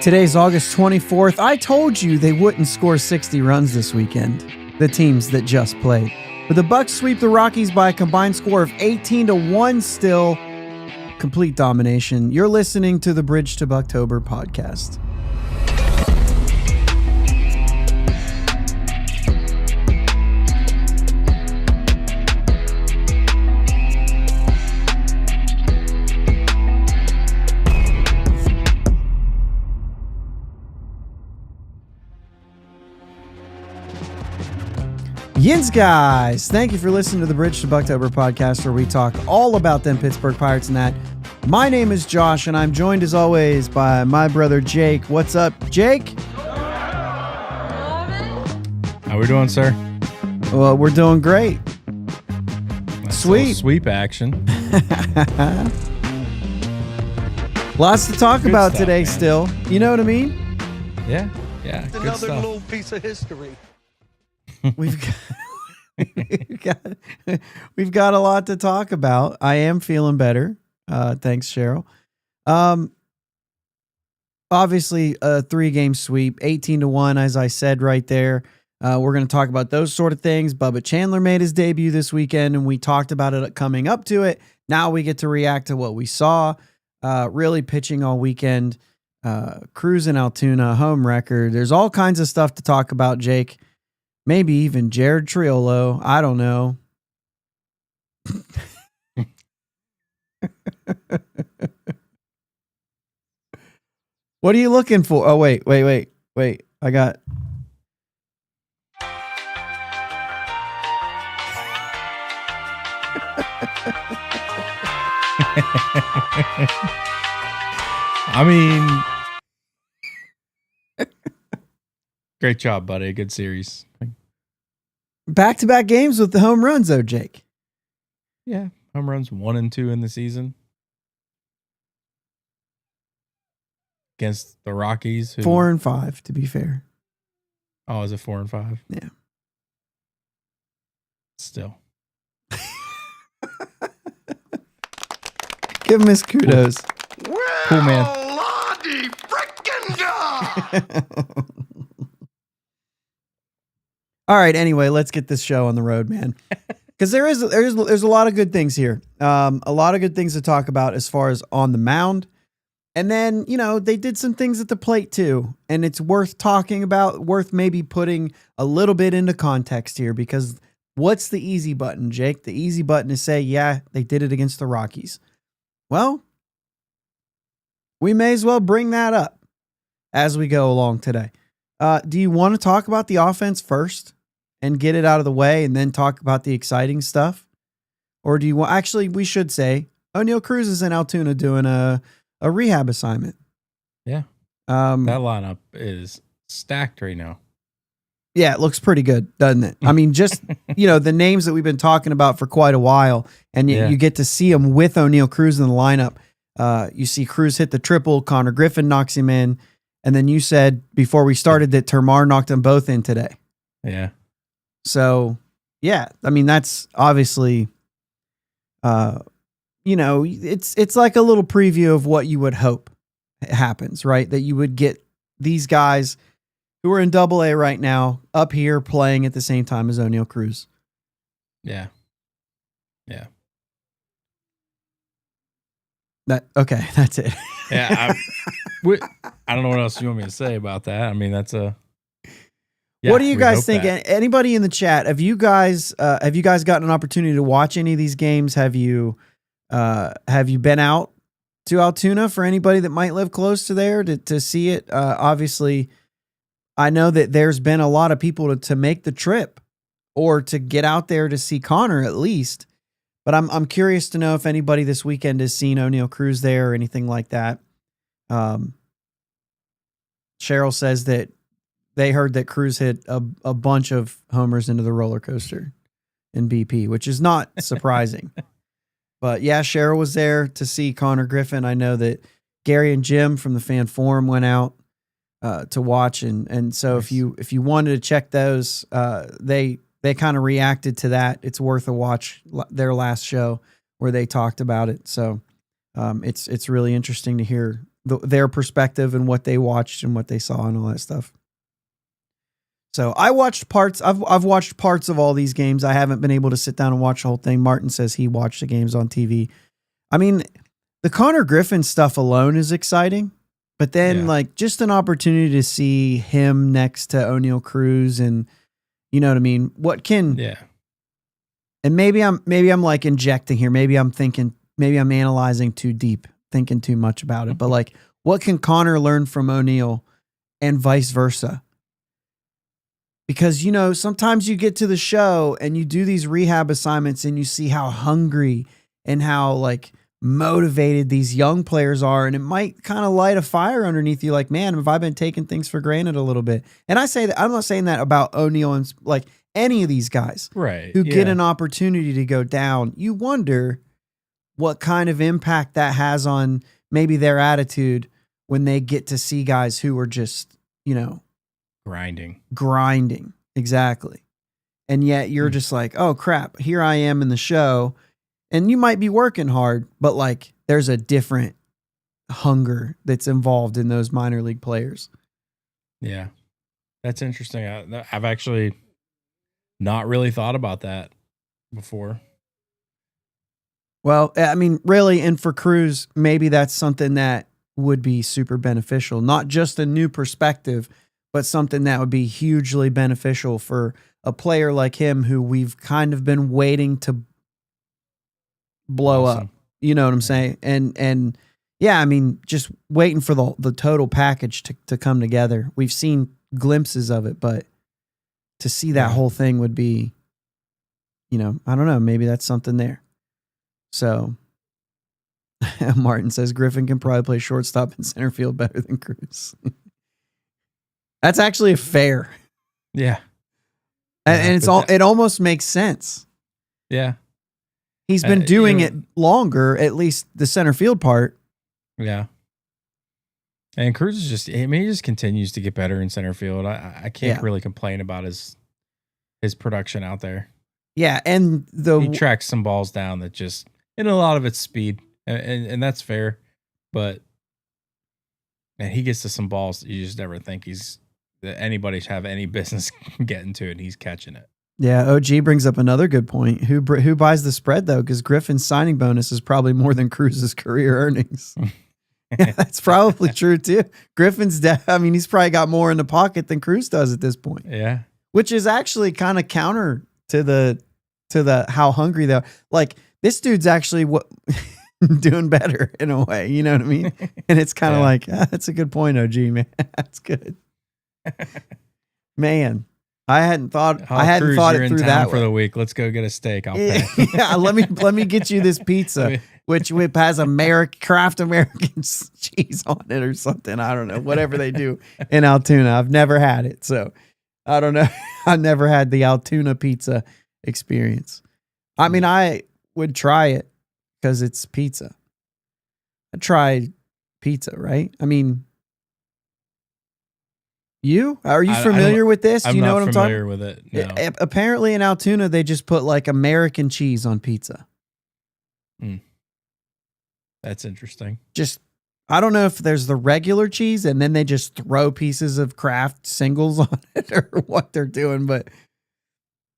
Today's August 24th. I told you they wouldn't score 60 runs this weekend, the teams that just played. But the Bucs sweep the Rockies by a combined score of 18-1 still. Complete domination. You're listening to the Bridge to Buctober podcast. Yins, guys. Thank you for listening to the Bridge to Buctober podcast, where we talk all about them Pittsburgh Pirates and that. My name is Josh, and I'm joined as always by my brother Jake. What's up, Jake? How we doing, sir? Well, we're doing great. That's Sweet. Sweep action. Lots to talk Good about stuff, today man. still. You know what I mean? Yeah. Good Another stuff. little piece of history. We've got a lot to talk about. I am feeling better. Thanks, Cheryl. Obviously a 3-game sweep, 18-1, as I said right there. We're going to talk about those sort of things. Bubba Chandler made his debut this weekend, and we talked about it coming up to it. Now we get to react to what we saw. Really pitching all weekend. Cruz and Altoona, home record. There's all kinds of stuff to talk about, Jake. Maybe even Jared Triolo. I don't know. What are you looking for? Oh, wait. I got... I mean, great job, buddy. Good series. Back-to-back games with the home runs, though, Jake. Yeah, home runs 1 and 2 in the season against the Rockies. 4 and 5, to be fair. Oh, is it 4 and 5? Yeah. Still. Give him his kudos. Well, Cool, man. Lordy frickin' God! All right. Anyway, let's get this show on the road, man. Because there's a lot of good things here. A lot of good things to talk about as far as on the mound. And then, they did some things at the plate too. And it's worth talking about, worth maybe putting a little bit into context here, because what's the easy button, Jake? The easy button is say, yeah, they did it against the Rockies. Well, we may as well bring that up as we go along today. Do you want to talk about the offense first and get it out of the way and then talk about the exciting stuff? Or do you want, actually, we should say O'Neal Cruz is in Altoona doing a rehab assignment. Yeah. That lineup is stacked right now. Yeah, it looks pretty good, doesn't it? I mean, just, the names that we've been talking about for quite a while, and you get to see them with O'Neal Cruz in the lineup. You see Cruz hit the triple, Connor Griffin knocks him in, and then you said before we started that Termar knocked them both in today. Yeah. So, yeah, I mean, that's obviously, it's like a little preview of what you would hope happens, right? That you would get these guys who are in Double-A right now up here playing at the same time as O'Neal Cruz. Yeah. That's it. Yeah. I don't know what else you want me to say about that. I mean, that's a... Yeah, what do you we guys hope think? that. Anybody in the chat, have you guys gotten an opportunity to watch any of these games? Have you been out to Altoona for anybody that might live close to there to see it? Obviously, I know that there's been a lot of people to make the trip or to get out there to see Connor at least. But I'm curious to know if anybody this weekend has seen O'Neal Cruz there or anything like that. Cheryl says that they heard that Cruz hit a bunch of homers into the roller coaster in BP, which is not surprising. But yeah, Cheryl was there to see Connor Griffin. I know that Gary and Jim from the fan forum went out to watch, and so Nice. if you wanted to check those, they kind of reacted to that. It's worth a watch. Their last show where they talked about it. So it's really interesting to hear their perspective and what they watched and what they saw and all that stuff. So I watched parts. I've watched parts of all these games. I haven't been able to sit down and watch the whole thing. Martin says he watched the games on TV. I mean, the Connor Griffin stuff alone is exciting, but then like just an opportunity to see him next to O'Neal Cruz, and you know what I mean. What can And maybe I'm like injecting here. Maybe I'm analyzing too deep, thinking too much about it. But like, what can Connor learn from O'Neal, and vice versa? Because, you know, sometimes you get to the show and you do these rehab assignments and you see how hungry and how like motivated these young players are. And it might kind of light a fire underneath you. Like, man, have I been taking things for granted a little bit? And I say that, I'm not saying that about O'Neal and like any of these guys who get an opportunity to go down. You wonder what kind of impact that has on maybe their attitude when they get to see guys who are just, you know, grinding. Exactly. And yet you're just like, oh crap, here I am in the show, and you might be working hard, but like there's a different hunger that's involved in those minor league players. Yeah. That's interesting. I've actually not really thought about that before. Well, I mean, really, and for Cruz, maybe that's something that would be super beneficial, not just a new perspective, but something that would be hugely beneficial for a player like him who we've kind of been waiting to blow up. You know what I'm saying? And yeah, I mean, just waiting for the total package to come together. We've seen glimpses of it, but to see that whole thing would be, you know, I don't know, maybe that's something there. So Martin says Griffin can probably play shortstop and center field better than Cruz. That's actually fair. Yeah. And it almost makes sense. Yeah. He's been doing it longer, at least the center field part. Yeah. And Cruz is just, I mean, he just continues to get better in center field. I can't really complain about his production out there. Yeah. And he tracks some balls down that just, and a lot of it's speed, and that's fair. But man, he gets to some balls that you just never think that anybody should have any business getting to it, and he's catching it. Yeah, OG brings up another good point. Who buys the spread, though? Because Griffin's signing bonus is probably more than Cruz's career earnings. Yeah, that's probably true, too. Griffin's, I mean, he's probably got more in the pocket than Cruz does at this point. Yeah. Which is actually kind of counter to the how hungry they are. Like, this dude's actually doing better in a way, you know what I mean? And it's kind of like, that's a good point, OG, man. That's good. Man, I hadn't thought it through that for the week. Let's go get a steak. I'll pay. Yeah, let me get you this pizza, which has Kraft American cheese on it or something. I don't know, whatever they do in Altoona. I've never had it, so I don't know. I never had the Altoona pizza experience. I mean, I would try it because it's pizza. I tried pizza, right? I mean, are you familiar with this? Do you know what I'm talking about? I'm not familiar with it. No. Apparently in Altoona, they just put like American cheese on pizza. That's interesting. Just, I don't know if there's the regular cheese and then they just throw pieces of Kraft singles on it or what they're doing, but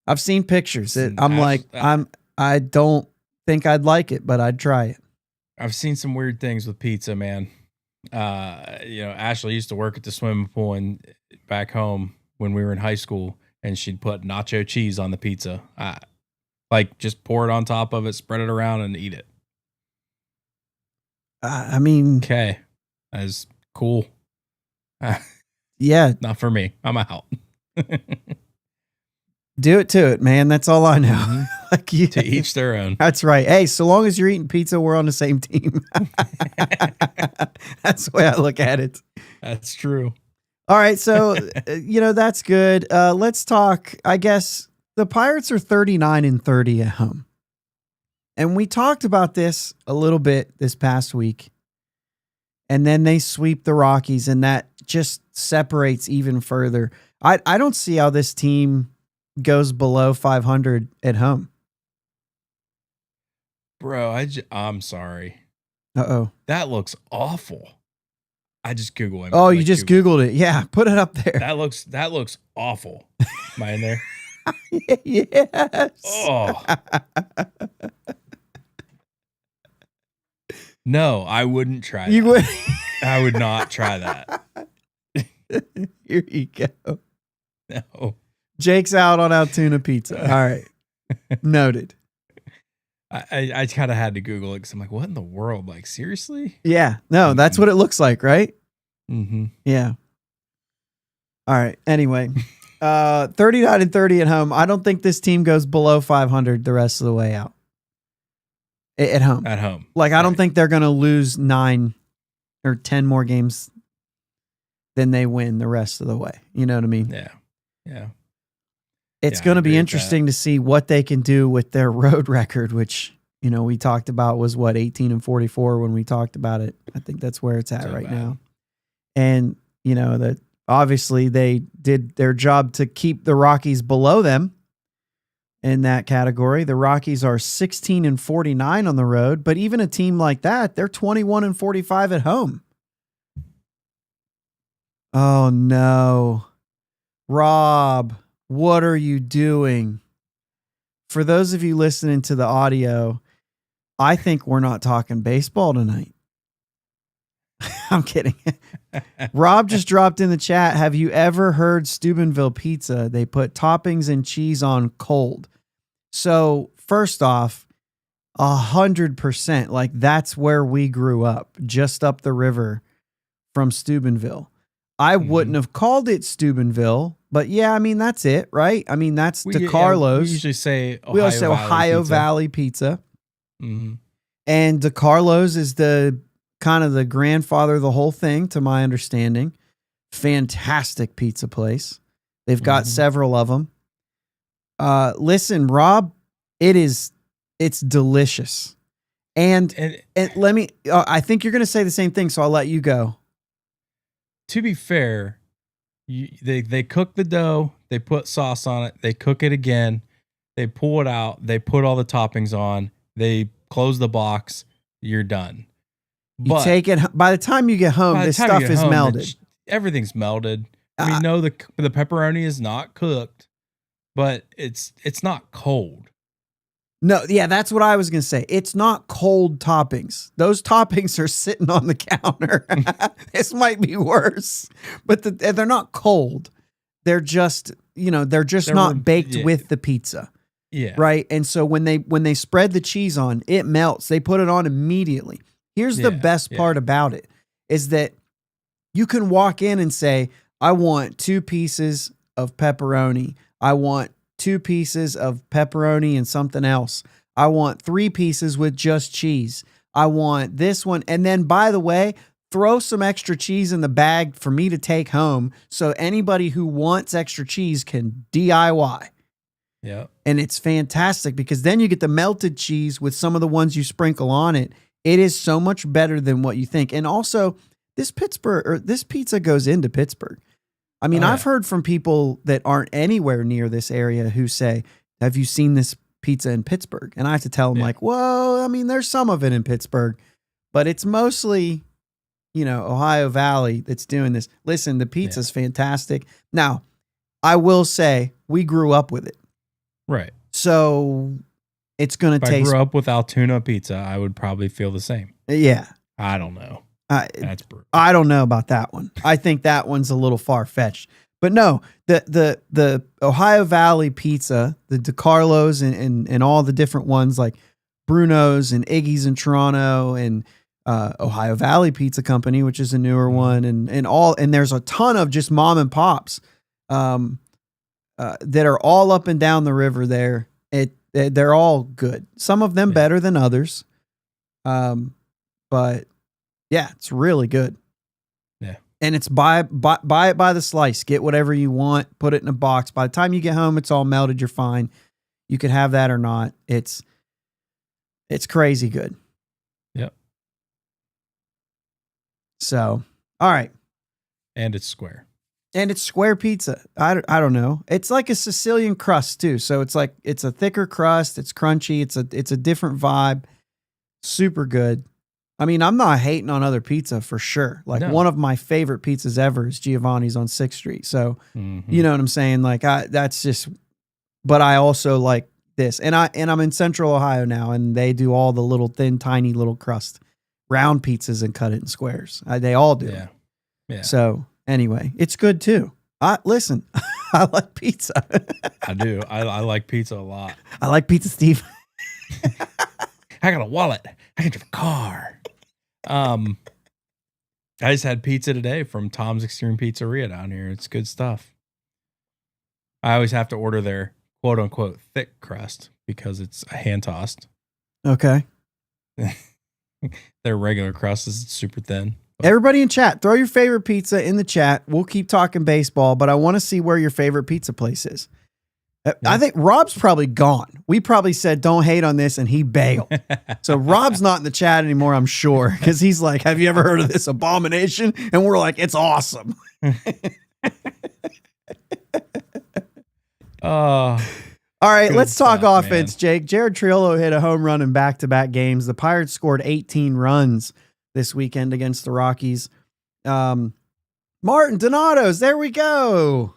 I've seen pictures. I don't think I'd like it, but I'd try it. I've seen some weird things with pizza, man. Ashley used to work at the swimming pool and back home when we were in high school, and she'd put nacho cheese on the pizza. Like just pour it on top of it, spread it around, and eat it. I mean, okay, that's cool. Yeah, not for me. I'm out. Do it to it, man. That's all I know. Mm-hmm. To each their own. That's right. Hey, so long as you're eating pizza, we're on the same team. That's the way I look at it. That's true. All right. So, that's good. Let's talk. I guess the Pirates are 39-30 at home. And we talked about this a little bit this past week. And then they sweep the Rockies, and that just separates even further. I don't see how this team goes below 500 at home. Bro, I'm sorry. Uh-oh. That looks awful. I just Google him. Oh, you just Googled it. Yeah, put it up there. That looks awful. Am I in there? Yes. Oh. No, I wouldn't try You that. would. I would not try that. Here you go. No. Jake's out on Altoona pizza. All right. Noted. I kind of had to Google it because I'm like, what in the world? Like, seriously? Yeah. No, that's what it looks like, right? Mm-hmm. Yeah. All right. Anyway, 39-30 at home. I don't think this team goes below 500 the rest of the way out. At home. At home. Like, I don't think they're going to lose 9 or 10 more games than they win the rest of the way. You know what I mean? Yeah. Yeah. It's Yeah, going I to be agree with interesting to see what they can do with their road record, which, you know, we talked about was 18-44 when we talked about it. I think that's where it's at So right bad. now. And, you know, that obviously they did their job to keep the Rockies below them in that category. The Rockies are 16-49 on the road, but even a team like that, they're 21-45 at home. Oh no. Rob, what are you doing? For those of you listening to the audio, I think we're not talking baseball tonight. I'm kidding. Rob just dropped in the chat. Have you ever heard Steubenville pizza? They put toppings and cheese on cold. So first off, 100%, like that's where we grew up, just up the river from Steubenville. I wouldn't have called it Steubenville, but yeah, I mean, that's it, right? I mean, that's DeCarlo's. We usually say We always say Ohio Valley Pizza. Mm-hmm. And DeCarlo's is the kind of the grandfather of the whole thing, to my understanding. Fantastic pizza place. They've got several of them. Listen, Rob, it's delicious. And let me, I think you're going to say the same thing, so I'll let you go. To be fair, they cook the dough, they put sauce on it, they cook it again, they pull it out, they put all the toppings on, they close the box, you're done. You take it, by the time you get home, this stuff is melted. Everything's melted. I mean, no, the pepperoni is not cooked, but it's not cold. No, yeah, that's what I was going to say. It's not cold toppings. Those toppings are sitting on the counter. This might be worse, but they're not cold. They're just, not baked with the pizza. Yeah. Right. And so when they spread the cheese on, it melts. They put it on immediately. Here's the best part about it is that you can walk in and say, I want 2 pieces of pepperoni. I want 2 pieces of pepperoni and something else. I want 3 pieces with just cheese. I want this one. And then, by the way, throw some extra cheese in the bag for me to take home so anybody who wants extra cheese can DIY. Yeah. And it's fantastic because then you get the melted cheese with some of the ones you sprinkle on it. It is so much better than what you think. And also, this pizza goes into Pittsburgh. I mean, I've heard from people that aren't anywhere near this area who say, have you seen this pizza in Pittsburgh? And I have to tell them like, well, I mean, there's some of it in Pittsburgh, but it's mostly, Ohio Valley that's doing this. Listen, the pizza's fantastic. Now, I will say we grew up with it. Right. So it's going to taste. If I grew up with Altoona pizza, I would probably feel the same. Yeah. I don't know. That's brutal. I don't know about that one. I think that one's a little far-fetched. But no, the Ohio Valley pizza, the DeCarlo's and all the different ones like Bruno's and Iggy's in Toronto and Ohio Valley Pizza Company, which is a newer one, and there's a ton of just mom and pops that are all up and down the river there. They're all good. Some of them better than others. But yeah, it's really good. Yeah. And it's buy it by the slice. Get whatever you want, put it in a box. By the time you get home, it's all melted. You're fine. You could have that or not. It's crazy good. Yep. So, all right. And it's square. And it's square pizza. I don't know. It's like a Sicilian crust too. So it's a thicker crust. It's crunchy. It's a different vibe. Super good. I mean, I'm not hating on other pizza for sure. Like No. one of my favorite pizzas ever is Giovanni's on 6th Street. So, Mhm. you know what I'm saying? Like that's just, but I also like this. And I'm in Central Ohio now, and they do all the little thin, tiny little crust round pizzas and cut it in squares. They all do. Yeah. Yeah. So anyway, it's good too. Listen, I like pizza. I do. I like pizza a lot. I like pizza, Steve. I got a wallet. I can drive a car. I just had pizza today from Tom's Extreme Pizzeria down here. It's good stuff. I always have to order their quote unquote thick crust because it's hand tossed. Okay. Their regular crust is super thin. But Everybody in chat, throw your favorite pizza in the chat. We'll keep talking baseball, but I want to see where your favorite pizza place is. I think Rob's probably gone. We probably said, don't hate on this, and he bailed. So Rob's not in the chat anymore, I'm sure, because he's like, have you ever heard of this abomination? And we're like, it's awesome. All right, Good let's talk stuff, offense, man. Jake. Jared Triolo hit a home run in back-to-back games. The Pirates scored 18 runs this weekend against the Rockies. Martin Donato's, there we go.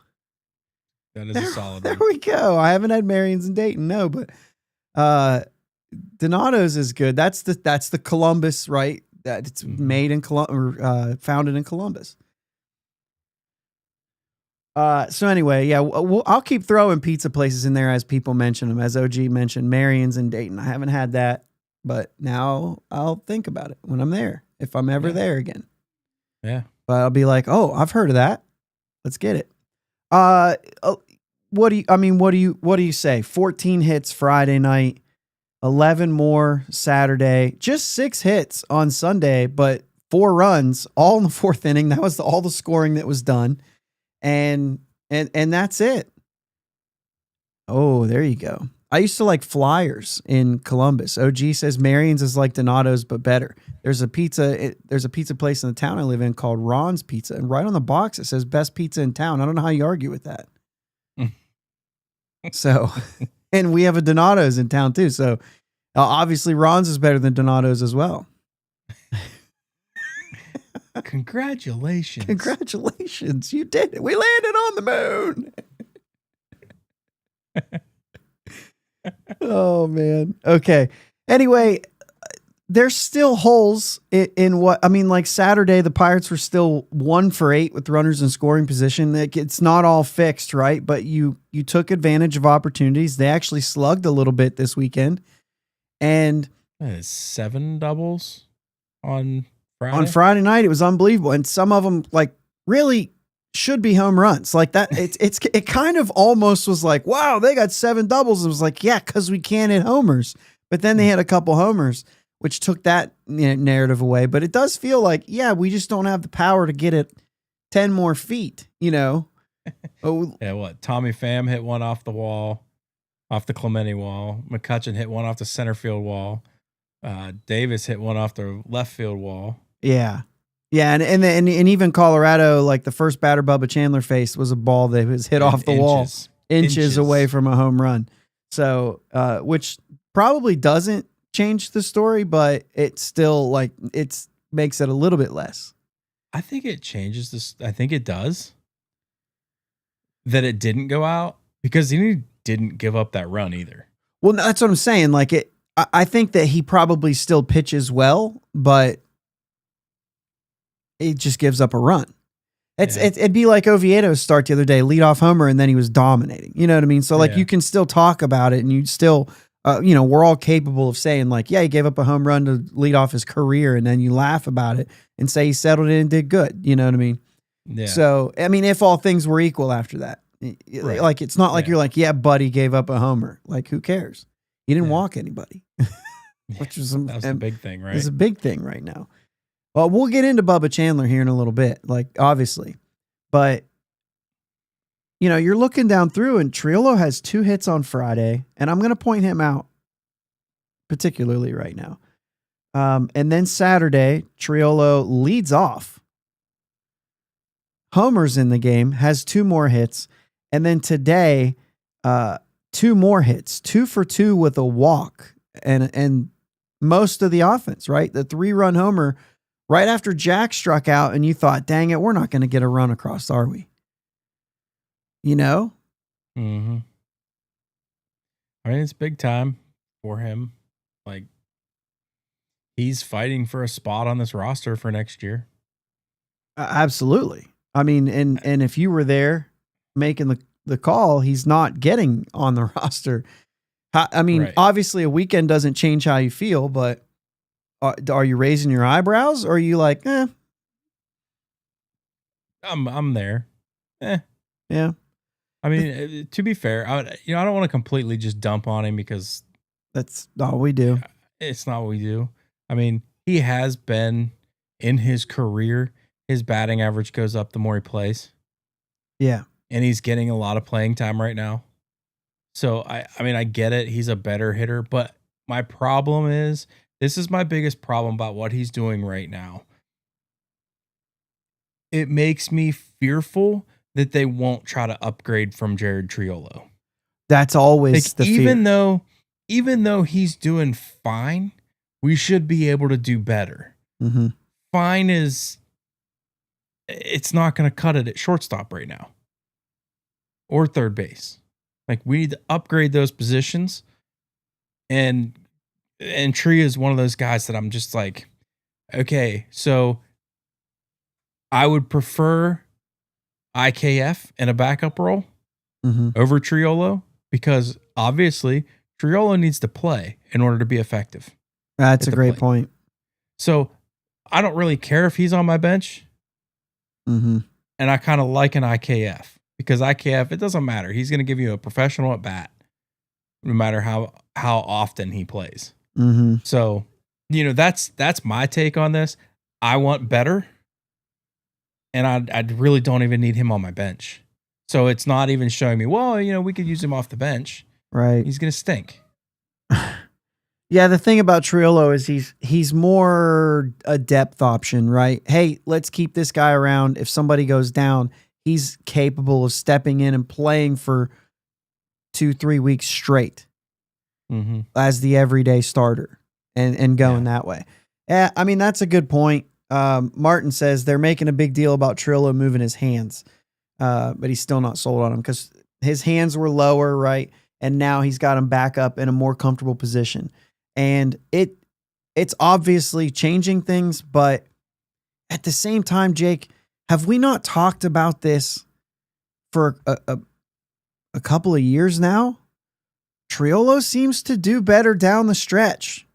that is a solid There one. we go. I haven't had Marion's in Dayton, no, but Donato's is good. That's the Columbus, right? That it's made in founded in Columbus. So anyway, yeah, I'll keep throwing pizza places in there as people mention them. As OG mentioned, Marion's in Dayton. I haven't had that, but now I'll think about it when I'm there, if I'm ever there again. Yeah. But I'll be like, oh, I've heard of that. Let's get it. What do you say? 14 hits Friday night, 11 more Saturday, just 6 hits on Sunday, but 4 runs all in the 4th inning. That was all the scoring that was done. And that's it. Oh, there you go. I used to like Flyers in Columbus. OG says Marion's is like Donato's, but better. There's a pizza place in the town I live in called Ron's Pizza. And right on the box, it says best pizza in town. I don't know how you argue with that. So, and we have a Donato's in town too. So obviously Ron's is better than Donato's as well. Congratulations. Congratulations. You did it. We landed on the moon. Oh man. Okay. Anyway, there's still holes in what, I mean, like Saturday, the Pirates were still 1 for 8 with runners in scoring position. Like, it's not all fixed, right? But you took advantage of opportunities. They actually slugged a little bit this weekend. And 7 doubles on Friday. On Friday night, it was unbelievable. And some of them like really should be home runs like that. It kind of almost was like, wow, they got 7 doubles. It was like, yeah, cause we can't hit homers, but then they had a couple homers, which took that narrative away. But it does feel like, yeah, we just don't have the power to get it 10 more feet, you know? Oh Yeah. What? Tommy Pham hit one off the wall, off the Clemente wall. McCutcheon hit one off the center field wall. Davis hit one off the left field wall. yeah. Yeah. And even Colorado, like the first batter Bubba Chandler faced was a ball that was hit off the wall inches away from a home run. So, which probably doesn't change the story, but it's still like makes it a little bit less. I think it changes this. I think it does. That it didn't go out because he didn't give up that run either. Well, that's what I'm saying. Like I think that he probably still pitches well, but it just gives up a run. It'd be like Oviedo's start the other day, leadoff homer, and then he was dominating. You know what I mean? So like you can still talk about it, and you still, we're all capable of saying like, yeah, he gave up a home run to lead off his career, and then you laugh about it and say he settled in and did good. You know what I mean? Yeah. So I mean, if all things were equal after that, Right. like it's not like you're like, yeah, buddy gave up a homer. Like who cares? He didn't walk anybody, which was that was the big thing, right? It's a big thing right now. Well, we'll get into Bubba Chandler here in a little bit, like obviously, but you're looking down through and Triolo has 2 hits on Friday, and I'm going to point him out particularly right now. And then Saturday, Triolo leads off. Homer's in the game, has 2 more hits. And then today, 2 more hits, 2 for 2 with a walk and most of the offense, right? The 3-run homer right after Jack struck out, and you thought, dang it, we're not going to get a run across, are we? You know? Mm-hmm. I mean, it's big time for him. Like, he's fighting for a spot on this roster for next year. Absolutely. I mean, and if you were there making the call, he's not getting on the roster. I mean, Right. Obviously a weekend doesn't change how you feel, but are you raising your eyebrows, or are you like, I'm there. Yeah. I mean, to be fair, I don't want to completely just dump on him because That's all we do. it's not what we do. I mean, he has been in his career, his batting average goes up the more he plays. Yeah. And he's getting a lot of playing time right now. So I mean, I get it. He's a better hitter, but my problem is, this is my biggest problem about what he's doing right now. It makes me fearful that they won't try to upgrade from Jared Triolo. That's always Like, the fear. even though he's doing fine, we should be able to do better. Mm-hmm. Fine it's not going to cut it at shortstop right now or third base. Like, we need to upgrade those positions, and Tree is one of those guys that I'm just like, okay, so I would prefer IKF in a backup role over Triolo, because obviously Triolo needs to play in order to be effective. That's a great point. So I don't really care if he's on my bench. Mm-hmm. And I kind of like an IKF, because IKF, it doesn't matter. He's going to give you a professional at bat, no matter how often he plays. Mm-hmm. So, that's my take on this. I want better, and I really don't even need him on my bench. So it's not even showing me, well, we could use him off the bench. Right. He's going to stink. Yeah, the thing about Triolo is he's more a depth option, right? Hey, let's keep this guy around. If somebody goes down, he's capable of stepping in and playing for 2-3 weeks straight as the everyday starter and going that way. Yeah, I mean, that's a good point. Martin says they're making a big deal about Triolo moving his hands, but he's still not sold on him because his hands were lower, right? And now he's got him back up in a more comfortable position. And it's obviously changing things, but at the same time, Jake, have we not talked about this for a couple of years now? Triolo seems to do better down the stretch.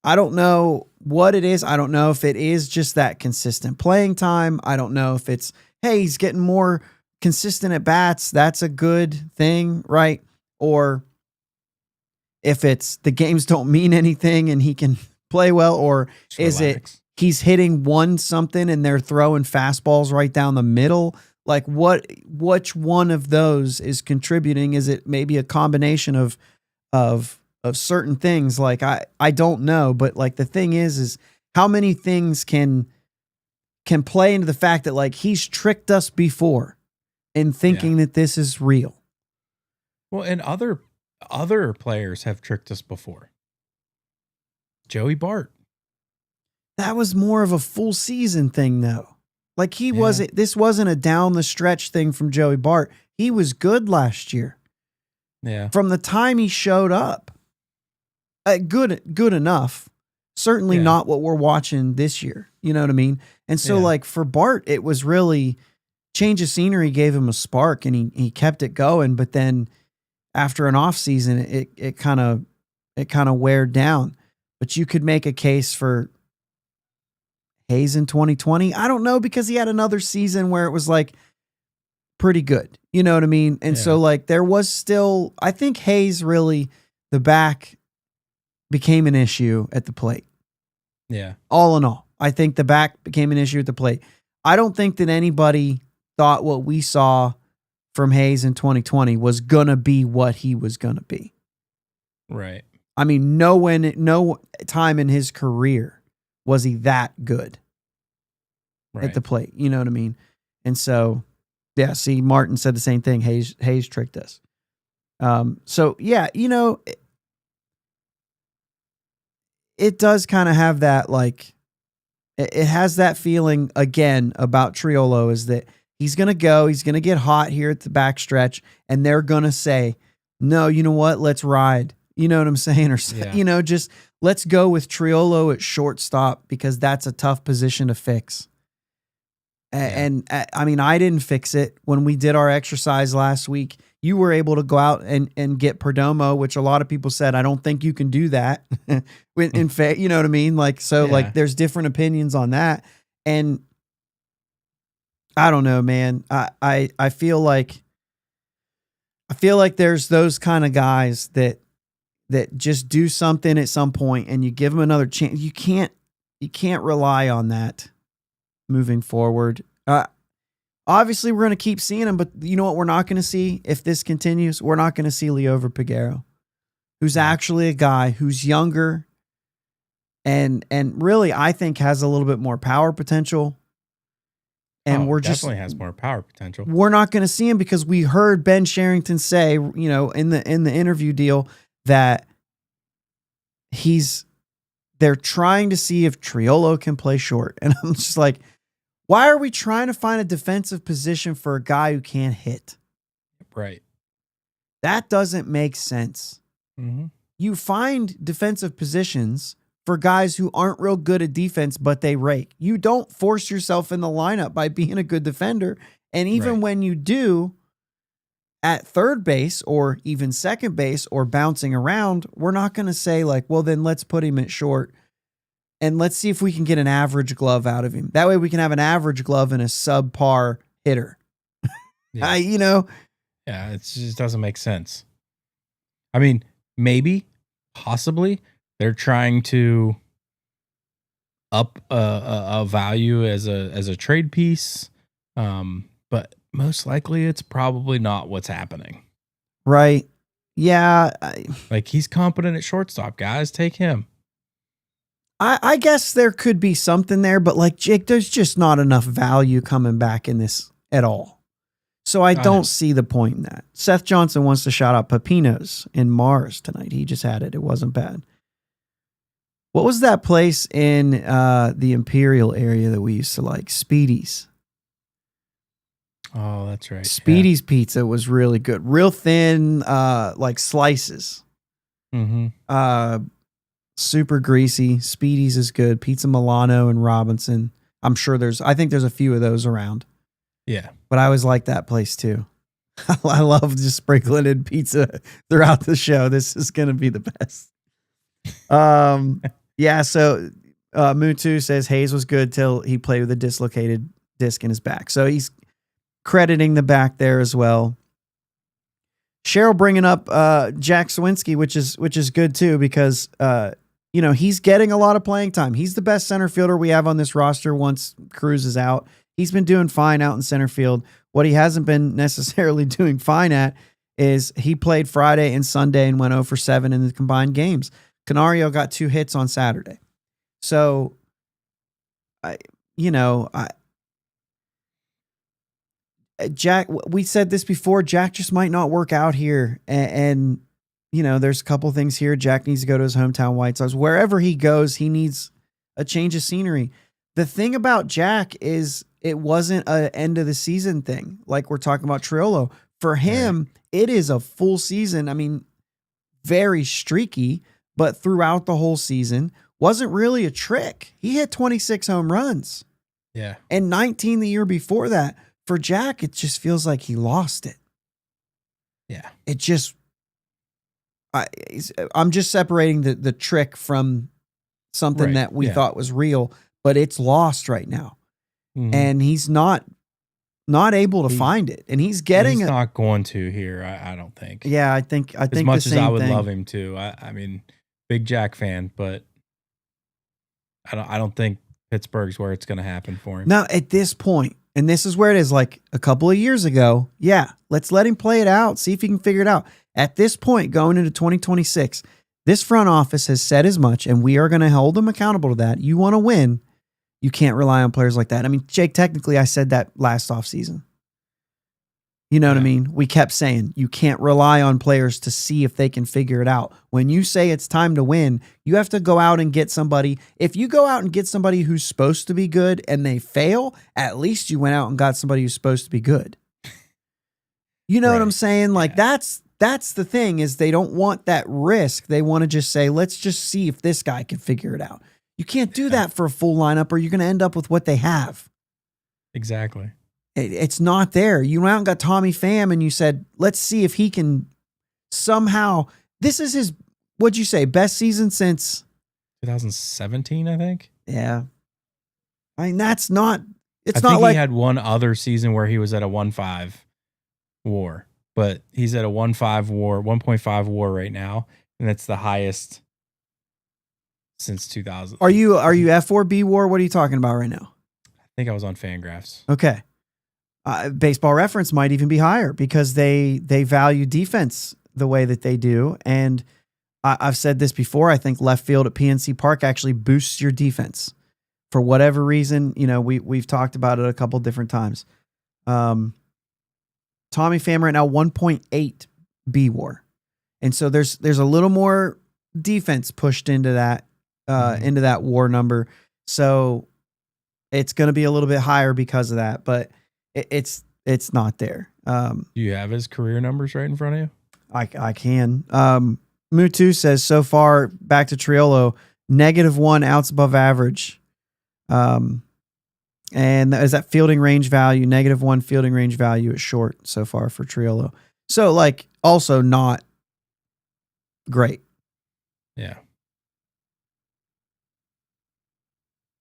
I don't know what it is. I don't know if it is just that consistent playing time. I don't know if it's, hey, he's getting more consistent at bats. That's a good thing, right? Or if it's the games don't mean anything and he can play well, or Just is relax. it he's hitting one something and they're throwing fastballs right down the middle? Like which one of those is contributing? Is it maybe a combination of certain things? Like I don't know, but like the thing is how many things can play into the fact that like he's tricked us before in thinking that this is real. Well, and other players have tricked us before. Joey Bart. That was more of a full season thing though. Like this wasn't a down the stretch thing from Joey Bart. He was good last year. Yeah. From the time he showed up. Good enough. Certainly not what we're watching this year. You know what I mean? And so like for Bart, it was really change of scenery gave him a spark and he kept it going. But then after an off season, it kind of weared down. But you could make a case for Hayes in 2020. I don't know, because he had another season where it was like pretty good. You know what I mean? And so like there was still, I think Hayes really, the back became an issue at the plate. Yeah. All in all, I think the back became an issue at the plate. I don't think that anybody thought what we saw from Hayes in 2020 was going to be what he was going to be. Right. I mean, no time in his career was he that good at the plate. You know what I mean? And so, yeah, see, Martin said the same thing. Hayes tricked us. So, yeah, it does kind of have that, like, it has that feeling again about Triolo, is that he's going to go, he's going to get hot here at the backstretch, and they're going to say, no, you know what? Let's ride. You know what I'm saying? Or, just let's go with Triolo at shortstop because that's a tough position to fix. And I mean, I didn't fix it when we did our exercise last week. You were able to go out and get Perdomo, which a lot of people said, I don't think you can do that. In fact, you know what I mean? Like, so like there's different opinions on that. And I don't know, man. I feel like there's those kind of guys that just do something at some point and you give them another chance. You can't rely on that moving forward. Obviously we're going to keep seeing him, but you know what we're not going to see if this continues? We're not going to see Liover Peguero, who's actually a guy who's younger and really I think has a little bit more power potential. And we're definitely has more power potential. We're not going to see him because we heard Ben Sherrington say, in the interview deal that they're trying to see if Triolo can play short. And I'm just like, why are we trying to find a defensive position for a guy who can't hit? Right. That doesn't make sense. Mm-hmm. You find defensive positions for guys who aren't real good at defense, but they rake. You don't force yourself in the lineup by being a good defender. And even when you do, at third base or even second base or bouncing around, we're not going to say like, well, then let's put him at short and let's see if we can get an average glove out of him. That way we can have an average glove and a subpar hitter. Yeah. Yeah, it just doesn't make sense. I mean, maybe, possibly, they're trying to up a value as a trade piece, but most likely it's probably not what's happening. Right. Yeah. Like he's competent at shortstop, guys. Take him. I guess there could be something there, but like Jake, there's just not enough value coming back in this at all. So I don't see the point in that. Seth Johnson wants to shout out Pepinos in Mars tonight. He just had it. It wasn't bad. What was that place in the Imperial area that we used to like? Speedy's. Oh, that's right. Speedy's pizza was really good. Real thin, like slices. Mm-hmm. Super greasy. Speedy's is good. Pizza Milano and Robinson. I'm sure I think there's a few of those around. Yeah. But I always like that place too. I love just sprinkling in pizza throughout the show. This is going to be the best. Yeah. So, Mutu says Hayes was good till he played with a dislocated disc in his back. So he's crediting the back there as well. Cheryl bringing up Jack Swinsky, which is good too, because he's getting a lot of playing time. He's the best center fielder we have on this roster once Cruz is out. He's been doing fine out in center field. What he hasn't been necessarily doing fine at is he played Friday and Sunday and went 0 for 7 in the combined games. Canario got 2 hits on Saturday. So, Jack, we said this before, Jack just might not work out here. And there's a couple things here. Jack needs to go to his hometown White Sox. Wherever he goes, he needs a change of scenery. The thing about Jack is it wasn't an end of the season thing. Like we're talking about Triolo. For him, it is a full season. I mean, very streaky, but throughout the whole season wasn't really a trick. He hit 26 home runs. Yeah. And 19 the year before that. For Jack, it just feels like he lost it. Yeah. It just, I'm just separating the trick from something that we thought was real, but it's lost right now. Mm-hmm. And he's not able to find it. And he's not going to here. I don't think. Yeah. I think as much the as same I would thing. love him to, I mean, big Jack fan, but I don't think Pittsburgh's where it's going to happen for him. Now at this point, and this is where it is, like a couple of years ago, let's let him play it out, see if he can figure it out. At this point, going into 2026, this front office has said as much, and we are going to hold them accountable to that. You want to win, you can't rely on players like that. I mean, Jake, technically I said that last offseason. You know what I Yeah. mean? We kept saying you can't rely on players to see if they can figure it out. When you say it's time to win, you have to go out and get somebody. If you go out and get somebody who's supposed to be good and they fail, at least you went out and got somebody who's supposed to be good. You know what I'm Right. saying? Like Yeah. that's the thing is they don't want that risk. They want to just say, let's just see if this guy can figure it out. You can't do that for a full lineup or you're going to end up with what they have. Exactly. It's not there. You went out and got Tommy Pham and you said, let's see if he can somehow. This is his, what'd you say, best season since 2017, I think. Yeah. I mean, that's not, it's I not think like, he had one other season where he was at a 1.5 WAR, but he's at a 1.5 WAR right now, and that's the highest since 2000. are you F4B war? What are you talking about right now? I think I was on Fangraphs. Okay. Baseball Reference might even be higher because they value defense the way that they do. And I've said this before. I think left field at PNC Park actually boosts your defense for whatever reason. You know, we've talked about it a couple different times. Tommy Pham right now 1.8 B WAR, and so there's a little more defense pushed into that into that WAR number. So it's going to be a little bit higher because of that, but it's not there. Do you have his career numbers right in front of you? I can. Mutu says so far back to Triolo, -1 outs above average. And is that fielding range value? -1 fielding range value is short so far for Triolo. So like also not great. Yeah.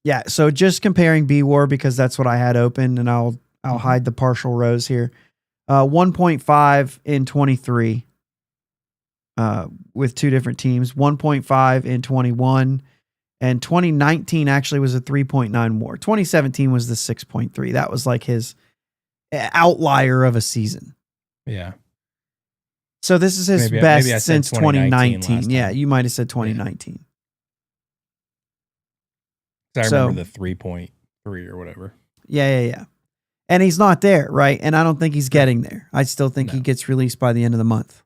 Yeah. So just comparing B WAR because that's what I had open, and I'll hide the partial rows here. 1.5 in 23 with two different teams. 1.5 in 21, and 2019 actually was a 3.9 WAR. 2017 was the 6.3. That was like his outlier of a season. Yeah. So this is his Maybe I best said since 2019 2019. Yeah, last time. you might have said 2019. I So- remember the 3.3 or whatever. Yeah. And he's not there, right? And I don't think he's getting there. I still think he No. gets released by the end of the month.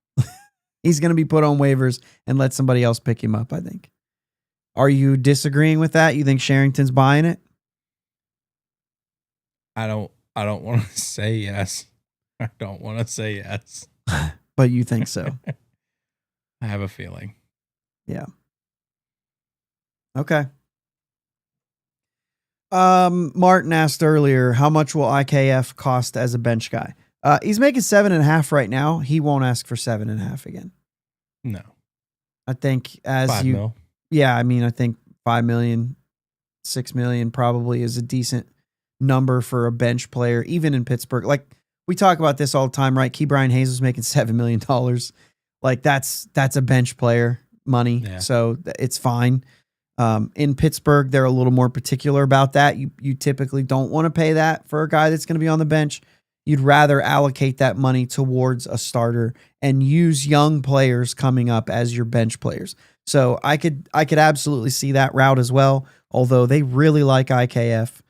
He's going to be put on waivers and let somebody else pick him up, I think. Are you disagreeing with that? You think Sherrington's buying it? I don't want to say yes. I don't want to say yes. But you think so. I have a feeling. Yeah. Okay. Martin asked earlier, how much will IKF cost as a bench guy? He's making 7.5 right now. He won't ask for 7.5 again. No. I think as 5 you, mil. yeah, I mean, I think 5 million, 6 million probably is a decent number for a bench player, even in Pittsburgh. Like we talk about this all the time, right? Key Brian Hayes was making $7 million. Like that's a bench player money. Yeah. So it's fine. In Pittsburgh, they're a little more particular about that. You typically don't want to pay that for a guy that's going to be on the bench. You'd rather allocate that money towards a starter and use young players coming up as your bench players. So I could absolutely see that route as well. Although they really like IKF,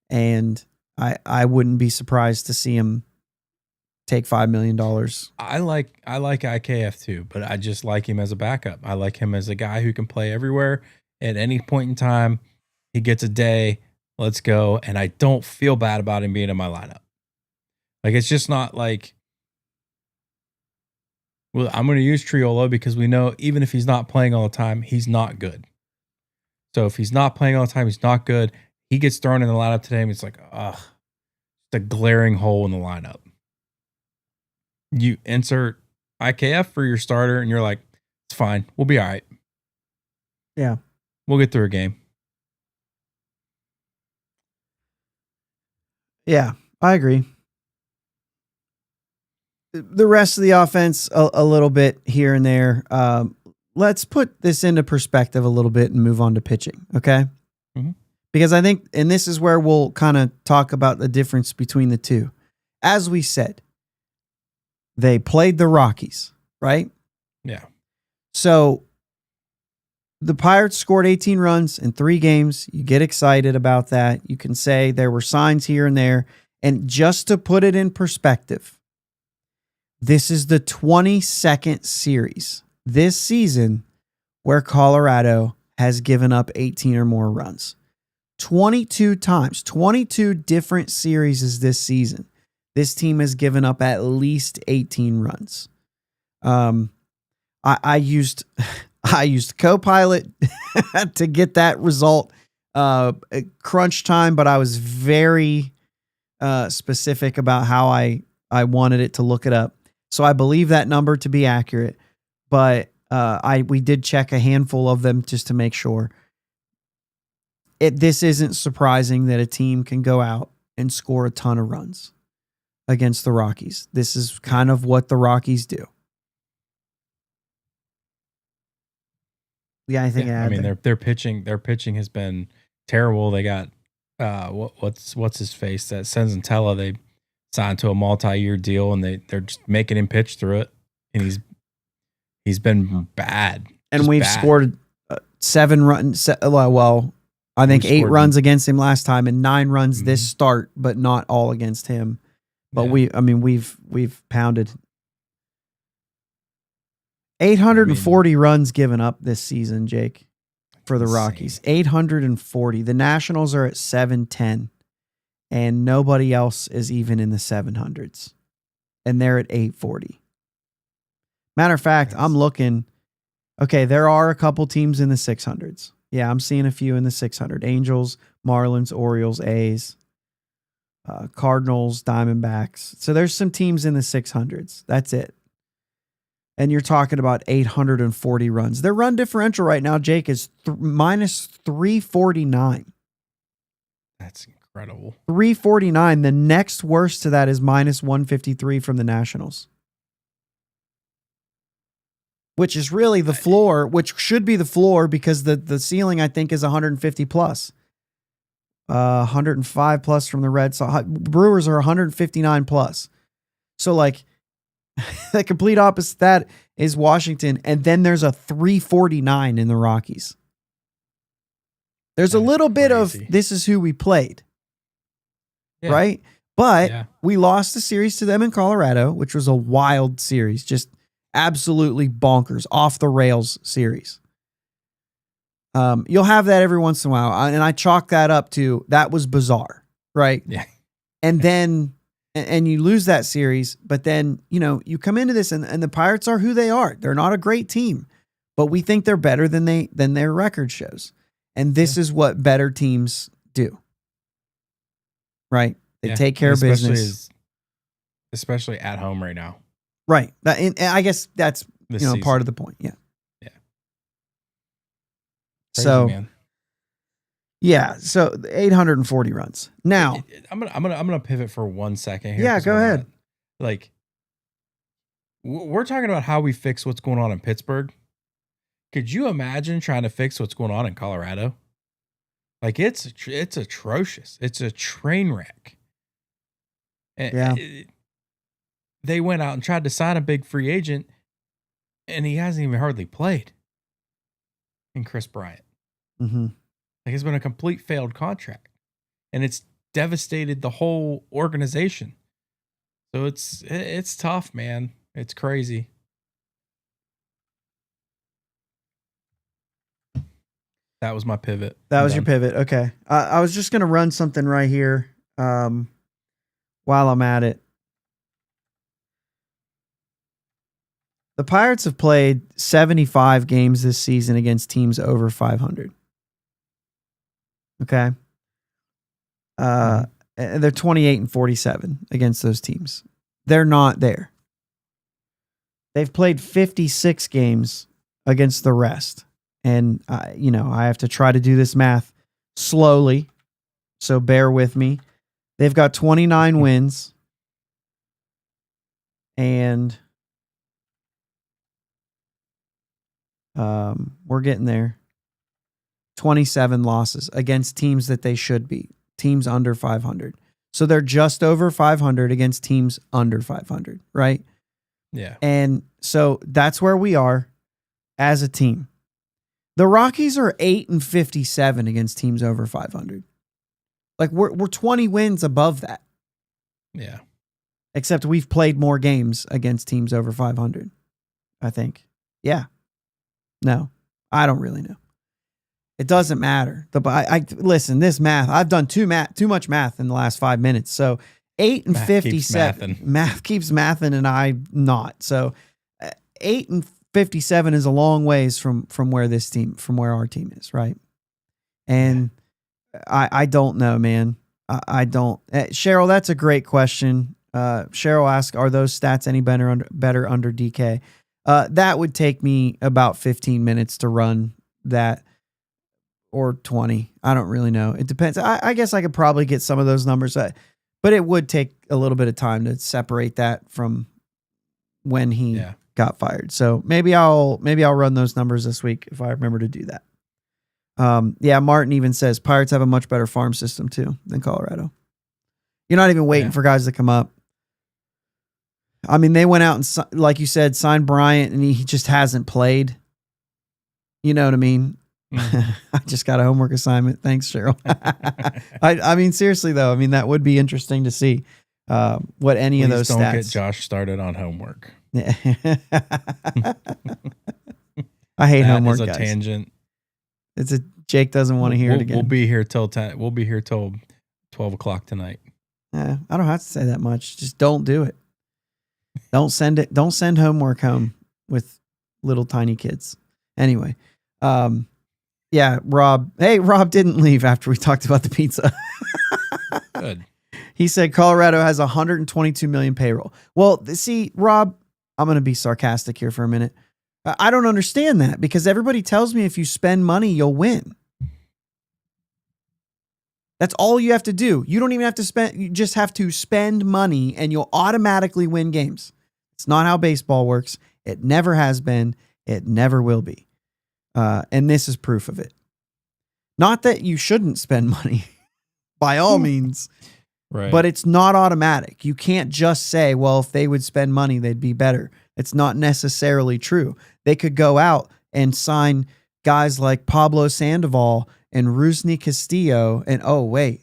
and I wouldn't be surprised to see him take $5 million. I like IKF too, but I just like him as a backup. I like him as a guy who can play everywhere at any point in time. He gets a day. Let's go. And I don't feel bad about him being in my lineup. Like, it's just not like, well, I'm going to use Triolo because we know even if he's not playing all the time, he's not good. So if he's not playing all the time, he's not good. He gets thrown in the lineup today, and it's like, ugh, it's a glaring hole in the lineup. You insert IKF for your starter, and you're like, it's fine. We'll be all right. Yeah. We'll get through a game. Yeah, I agree. The rest of the offense, a little bit here and there. Let's put this into perspective a little bit and move on to pitching, okay? Mhm. Because I think, and this is where we'll kind of talk about the difference between the two. As we said, they played the Rockies, right? Yeah. So the Pirates scored 18 runs in 3 games. You get excited about that. You can say there were signs here and there. And just to put it in perspective, This is the 22nd series this season where Colorado has given up 18 or more runs. 22 times, 22 different series this season. This team has given up at least 18 runs. I used Copilot to get that result at crunch time, but I was very specific about how I wanted it to look it up. So I believe that number to be accurate, but we did check a handful of them just to make sure. This isn't surprising that a team can go out and score a ton of runs against the Rockies. This is kind of what the Rockies do. Yeah, I think. I mean, their pitching has been terrible. They got what's his face, that Senzatella. They signed to a multi-year deal, and they're just making him pitch through it, and he's been bad. And we've scored 7 runs. Well, I think 8 runs against him last time, and 9 runs this start, but not all against him. But we've pounded 840 runs given up this season, Jake, for the Rockies. 840. The Nationals are at 710, and nobody else is even in the 700s, and they're at 840. Matter of fact, I'm looking. Okay, there are a couple teams in the 600s. Yeah, I'm seeing a few in the 600. Angels, Marlins, Orioles, A's, Cardinals, Diamondbacks. So there's some teams in the 600s. That's it. And you're talking about 840 runs. Their run differential right now, Jake, is minus 349. That's incredible. 349. The next worst to that is minus 153 from the Nationals, which is really the floor, which should be the floor because the ceiling, I think, is 150 plus. 105 plus from the Red Sox. Brewers are 159 plus. So, like, the complete opposite that is Washington, and then there's a 349 in the Rockies. There's a little bit of this is who we played, right? But we lost the series to them in Colorado, which was a wild series, just absolutely bonkers, off the rails series. You'll have that every once in a while, and I chalk that up to that was bizarre, right? Yeah, and then. And you lose that series, but then, you come into this and the Pirates are who they are. They're not a great team, but we think they're better than their record shows. And this is what better teams do. Right? They take care of business. Especially at home right now. Right. And I guess that's, part of the point. Yeah. Yeah. Crazy, man. Yeah, so 840 runs. Now, I'm gonna pivot for 1 second here. Yeah, go ahead. We're talking about how we fix what's going on in Pittsburgh. Could you imagine trying to fix what's going on in Colorado? Like it's atrocious. It's a train wreck. Yeah. They went out and tried to sign a big free agent, and he hasn't even hardly played. And Chris Bryant. Mm-hmm. Like it's been a complete failed contract, and it's devastated the whole organization. So it's tough, man. It's crazy. That was my pivot. That was your pivot. Okay. I was just going to run something right here while I'm at it. The Pirates have played 75 games this season against teams over 500. Okay. And they're 28-47 against those teams. They're not there. They've played 56 games against the rest. And, I have to try to do this math slowly. So bear with me. They've got 29 wins. And we're getting there. 27 losses against teams that they should beat, teams under 500. So they're just over 500 against teams under 500, right? Yeah. And so that's where we are as a team. The Rockies are 8-57 against teams over 500. Like we're 20 wins above that. Yeah. Except we've played more games against teams over 500, I think. Yeah. No, I don't really know. It doesn't matter. Listen, this math, I've done too much math in the last 5 minutes. So 8 and 57. Math keeps mathing and I'm not. So 8 and 57 is a long ways from where our team is, right? And I don't know, man. I don't. Cheryl, that's a great question. Cheryl asked, are those stats any better under DK? That would take me about 15 minutes to run that, or 20. I don't really know. It depends. I guess I could probably get some of those numbers, but it would take a little bit of time to separate that from when he got fired. So maybe I'll run those numbers this week if I remember to do that. Martin even says Pirates have a much better farm system too than Colorado. You're not even waiting for guys to come up. I mean, they went out and, like you said, signed Bryant, and he just hasn't played. You know what I mean? I just got a homework assignment. Thanks, Cheryl. I mean, seriously though, I mean, that would be interesting to see what any of those stats. Don't get Josh started on homework. I hate homework, guys. Guys. Tangent. Jake doesn't want to hear it again. We'll be here till 10. We'll be here till 12 o'clock tonight. I don't have to say that much. Just don't do it. Don't send it. Don't send homework home with little tiny kids. Anyway, Rob. Hey, Rob didn't leave after we talked about the pizza. Good. He said Colorado has 122 million payroll. Well, see, Rob, I'm going to be sarcastic here for a minute. I don't understand that because everybody tells me if you spend money, you'll win. That's all you have to do. You don't even have to spend. You just have to spend money and you'll automatically win games. It's not how baseball works. It never has been. It never will be. And this is proof of it. Not that you shouldn't spend money by all means, right? But it's not automatic. You can't just say, well, if they would spend money, they'd be better. It's not necessarily true. They could go out and sign guys like Pablo Sandoval and Rusney Castillo. And oh, wait,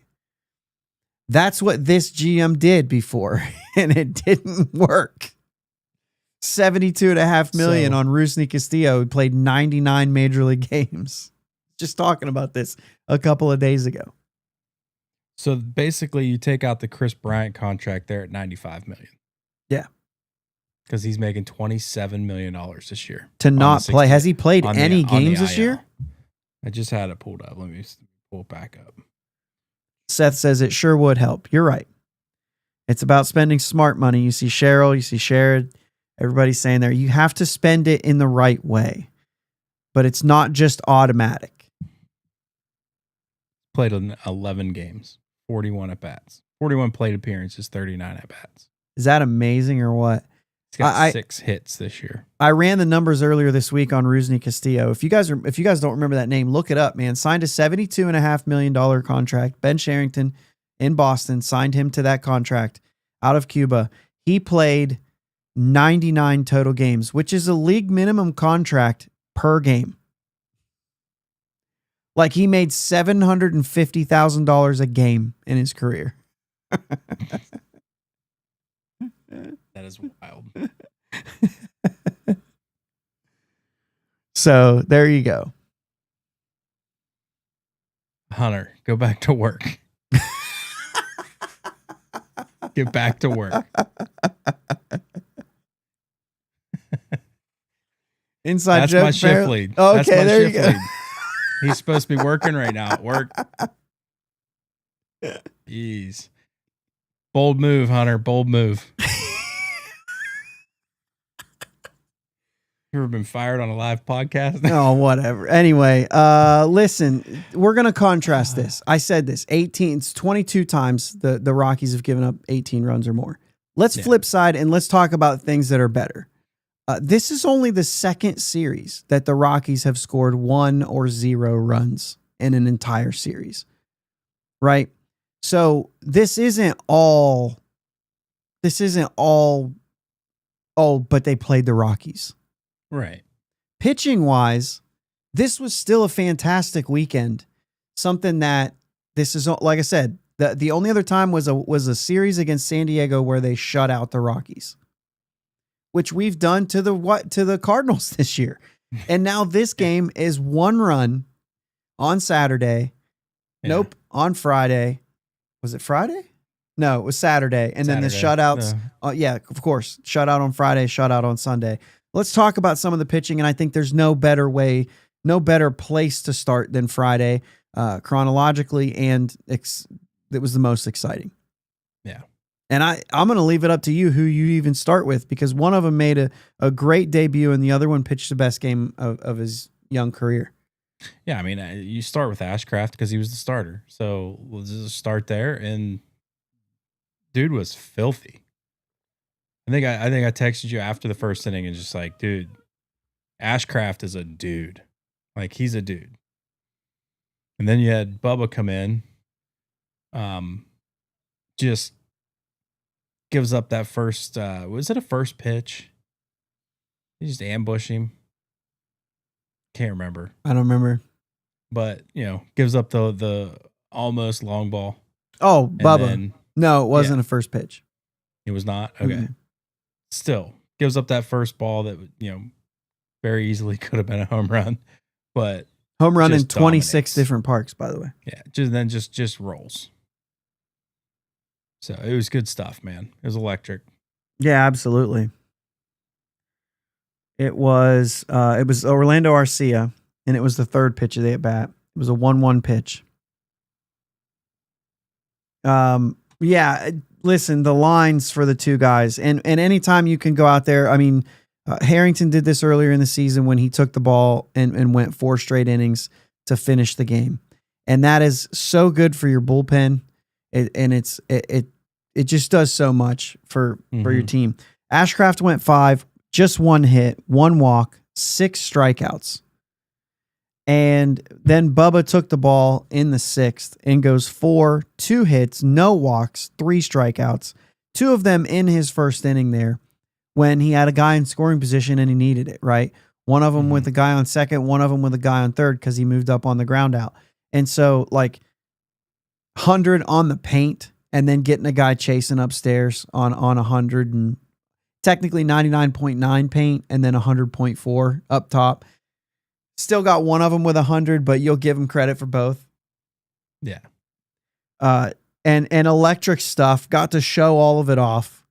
that's what this GM did before. And it didn't work. $72.5 million on Rusney Castillo, who played 99 major league games. Just talking about this a couple of days ago. So basically you take out the Chris Bryant contract there at $95 million. Yeah. Because he's making $27 million this year. To not play. Has he played any games this year? I just had it pulled up. Let me pull it back up. Seth says it sure would help. You're right. It's about spending smart money. You see Cheryl, you see Sherrod. Everybody's saying there, you have to spend it in the right way. But it's not just automatic. Played in 11 games, 41 at-bats. 41 plate appearances, 39 at-bats. Is that amazing or what? He's got 6 hits this year. I ran the numbers earlier this week on Rusney Castillo. If you guys don't remember that name, look it up, man. Signed a $72.5 million contract. Ben Sherrington in Boston signed him to that contract out of Cuba. He played 99 total games, which is a league minimum contract per game. Like he made $750,000 a game in his career. That is wild. So there you go. Hunter, go back to work. Get back to work. Inside That's joke. my shift lead. Oh, That's okay, my there you shift go. lead. He's supposed to be working right now at work. Jeez. Bold move, Hunter. Bold move. You ever been fired on a live podcast? Oh, whatever. Anyway, listen, we're going to contrast this. I said this, 22 times the Rockies have given up 18 runs or more. Let's flip side and let's talk about things that are better. This is only the second series that the Rockies have scored 1 or 0 runs in an entire series. Right? So this isn't all, but they played the Rockies. Right. Pitching wise, this was still a fantastic weekend. Something that this is, like I said, The only other time was a series against San Diego where they shut out the Rockies, which we've done to the Cardinals this year. And now this game is 1 run on Saturday. Yeah. Nope, on Friday. Was it Friday? No, it was Saturday. And then the shutouts. Yeah, of course. Shutout on Friday, shutout on Sunday. Let's talk about some of the pitching. And I think there's no better place to start than Friday, chronologically, and it was the most exciting. Yeah. And I'm going to leave it up to you who you even start with, because one of them made a great debut and the other one pitched the best game of his young career. Yeah, I mean, you start with Ashcraft because he was the starter. So we'll just start there. And dude was filthy. I think I texted you after the first inning and just like, dude, Ashcraft is a dude. Like, he's a dude. And then you had Bubba come in. Just gives up that first, was it a first pitch? He just ambushed him. Can't remember. I don't remember. But, gives up the almost long ball. Oh, Bubba. No, it wasn't a first pitch. It was not? Okay. Mm-hmm. Still, gives up that first ball that, very easily could have been a home run. But home run in 26 different parks, by the way. Yeah, just rolls. So it was good stuff, man. It was electric. Yeah, absolutely. It was Orlando Arcia, and it was the third pitch of the at bat. It was a 1-1 pitch. Yeah, listen, the lines for the two guys, and anytime you can go out there, I mean, Harrington did this earlier in the season when he took the ball and went 4 straight innings to finish the game. And that is so good for your bullpen. It just does so much for your team. Ashcraft went 5, just 1 hit, 1 walk, 6 strikeouts. And then Bubba took the ball in the 6th and goes 4, 2 hits, no walks, 3 strikeouts, 2 of them in his first inning there when he had a guy in scoring position and he needed it, right? One of them with a guy on second, one of them with a guy on third because he moved up on the ground out. And so, like, 100 on the paint and then getting a guy chasing upstairs on 100 and technically 99.9 paint and then 100.4 up top. Still got one of them with 100, but you'll give him credit for both. Yeah. And electric stuff, got to show all of it off.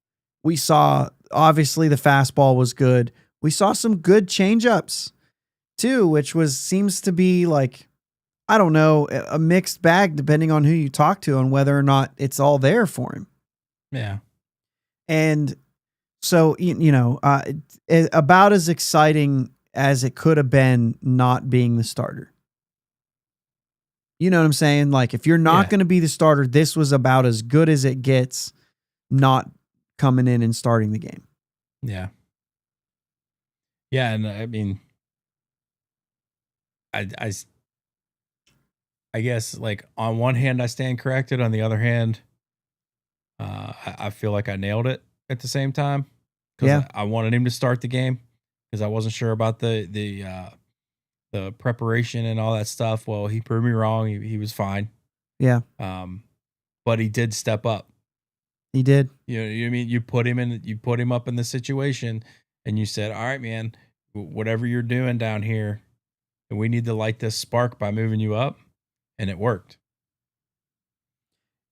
We saw, obviously, the fastball was good. We saw some good changeups too, which seems to be like, I don't know, a mixed bag depending on who you talk to and whether or not it's all there for him. Yeah. And so, about as exciting as it could have been not being the starter. You know what I'm saying? Like, if you're not going to be the starter, this was about as good as it gets not coming in and starting the game. Yeah. Yeah, and I mean, I guess, like, on one hand I stand corrected, on the other hand, I feel like I nailed it at the same time. Because I wanted him to start the game because I wasn't sure about the preparation and all that stuff. Well, he proved me wrong. He was fine. Yeah. But he did step up. He did. You know what I mean? You put him up in the situation and you said, all right, man, whatever you're doing down here, we need to light this spark by moving you up. And it worked.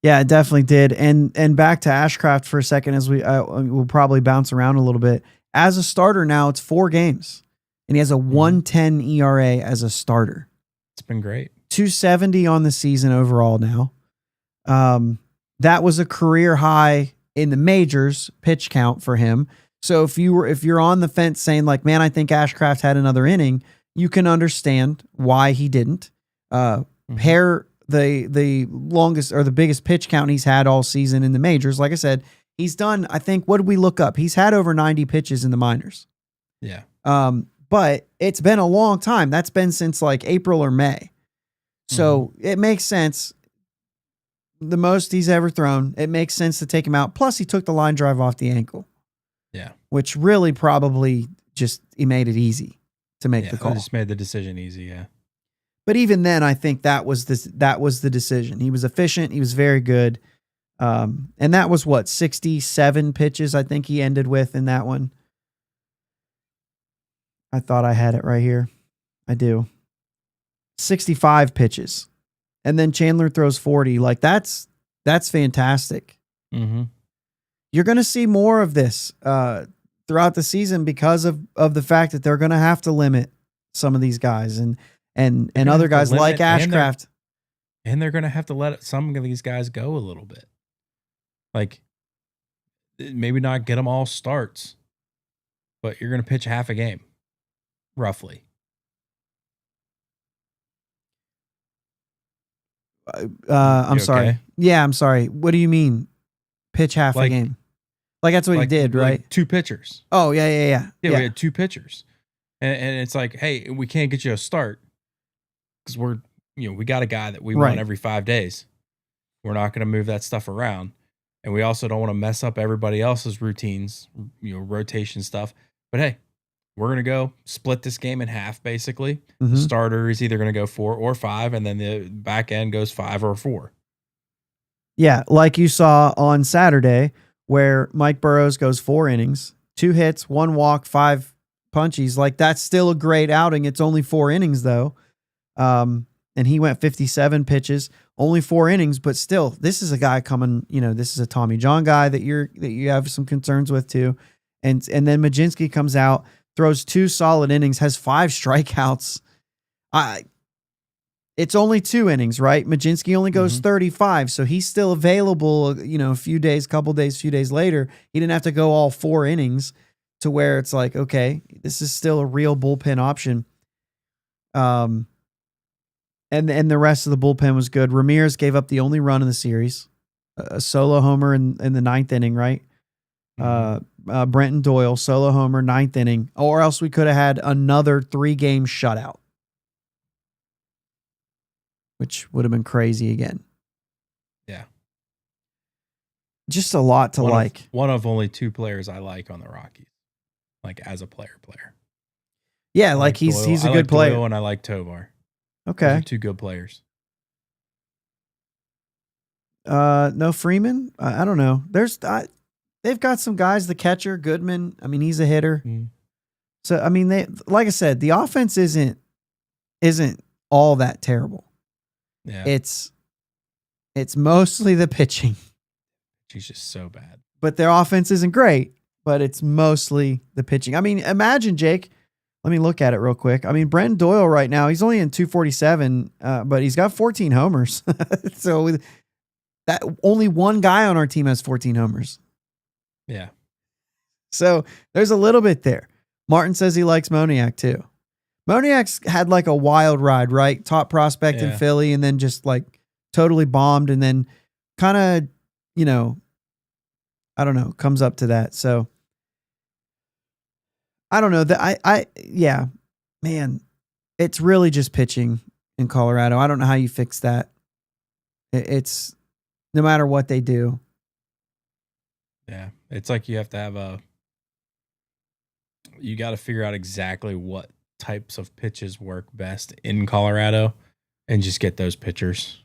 Yeah, it definitely did. And back to Ashcraft for a second, as we'll probably bounce around a little bit. As a starter now, it's 4 games. And he has a 1.10 ERA as a starter. It's been great. 270 on the season overall now. That was a career high in the majors pitch count for him. So if you're on the fence saying like, man, I think Ashcraft had another inning, you can understand why he didn't. Pair the longest or the biggest pitch count he's had all season in the majors. Like I said, he's done, I think, what did we look up? He's had over 90 pitches in the minors. Yeah. But it's been a long time. That's been since like April or May. So it makes sense. The most he's ever thrown, it makes sense to take him out. Plus he took the line drive off the ankle. Yeah. Which really probably he made it easy to make the call. Just made the decision easy. Yeah. But even then, I think that was the decision. He was efficient. He was very good. And that was 67 pitches, I think he ended with in that one. I thought I had it right here. I do. 65 pitches. And then Chandler throws 40. Like that's fantastic. Mm-hmm. You're going to see more of this throughout the season because of the fact that they're going to have to limit some of these guys and other guys like Ashcraft. And they're going to have to let some of these guys go a little bit. Like, maybe not get them all starts, but you're going to pitch half a game, roughly. I'm sorry. Okay? Yeah, I'm sorry. What do you mean? Pitch half a game? Like that's what he did, right? Like 2 pitchers. Oh, yeah. Yeah, we had 2 pitchers. And it's like, hey, we can't get you a start because we got a guy that we want every 5 days. We're not going to move that stuff around. And we also don't want to mess up everybody else's routines, rotation stuff. But hey, we're going to go split this game in half, basically. Mm-hmm. The starter is either going to go 4 or 5, and then the back end goes 5 or 4. Yeah, like you saw on Saturday, where Mike Burrows goes 4 innings, 2 hits, 1 walk, 5 punchies. Like, that's still a great outing. It's only 4 innings, though. And he went 57 pitches, only 4 innings, but still, this is a guy coming, this is a Tommy John guy that you have some concerns with too. And then Majinski comes out, throws 2 solid innings, has 5 strikeouts. It's only 2 innings, right? Majinski only goes 35, so he's still available, a few days later. He didn't have to go all 4 innings to where it's like, okay, this is still a real bullpen option. And the rest of the bullpen was good. Ramirez gave up the only run in the series, a solo homer in the 9th inning, right? Brenton Doyle, solo homer, 9th inning, or else we could have had another 3-game shutout, which would have been crazy again. Yeah. Just a lot to like. One of only 2 players I like on the Rockies, like as a player. Yeah, like he's a good player. Doyle and I like Tovar. Okay. Those are 2 good players. No Freeman. I don't know. They've got some guys. The catcher Goodman. I mean, he's a hitter. Mm. So I mean, like I said, the offense isn't all that terrible. Yeah, it's mostly the pitching. She's just so bad. But their offense isn't great. But it's mostly the pitching. I mean, imagine, Jake. Let me look at it real quick. I mean, Brenton Doyle right now, he's only in 247, but he's got 14 homers. So that only one guy on our team has 14 homers. Yeah. So there's a little bit there. Martin says he likes Moniak too. Moniak's had like a wild ride, right? Top prospect in Philly and then just like totally bombed and then kind of, I don't know, comes up to that. So I don't know that yeah, man, it's really just pitching in Colorado. I don't know how you fix that. It's no matter what they do. Yeah. It's like you have to have you got to figure out exactly what types of pitches work best in Colorado and just get those pitchers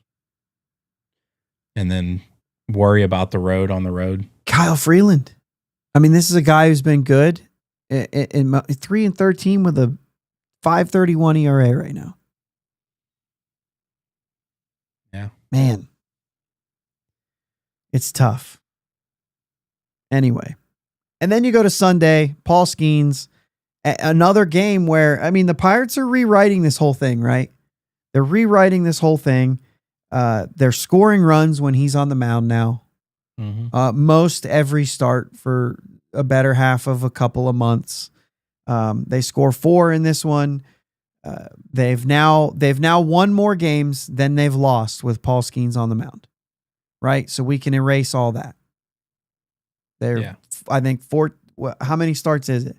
and then worry about the road on the road. Kyle Freeland. I mean, this is a guy who's been good. In 3-13 with a 5.31 ERA right now. Yeah. Man. It's tough. Anyway. And then you go to Sunday, Paul Skenes, another game where, I mean, the Pirates are rewriting this whole thing, right? They're rewriting this whole thing. They're scoring runs when he's on the mound now. Mm-hmm. Most every start for a better half of a couple of months. They score 4 in this one. They've now won more games than they've lost with Paul Skenes on the mound. Right? So we can erase all that. I think how many starts is it?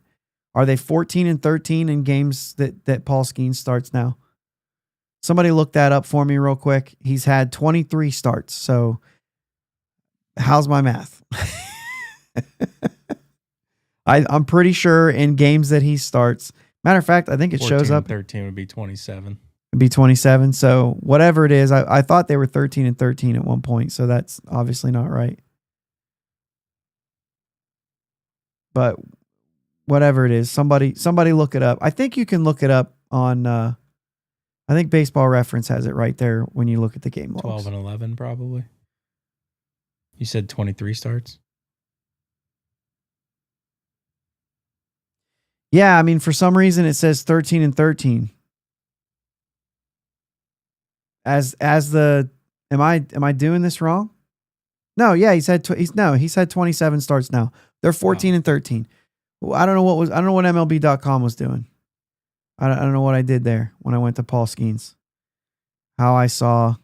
Are they 14-13 in games that Paul Skenes starts now? Somebody look that up for me real quick. He's had 23 starts. So how's my math? I'm pretty sure in games that he starts. Matter of fact, I think it shows up. 13 would be 27. It'd be 27. So whatever it is, I thought they were 13-13 at one point. So that's obviously not right. But whatever it is, somebody look it up. I think you can look it up on, I think Baseball Reference has it right there when you look at the game logs. 12-11 probably. You said 23 starts? Yeah, I mean, for some reason it says 13-13. As the am I doing this wrong? No, yeah, he's had 27 starts now. They're 14-13. I don't know what MLB.com was doing. I don't know what I did there when I went to Paul Skenes. How I saw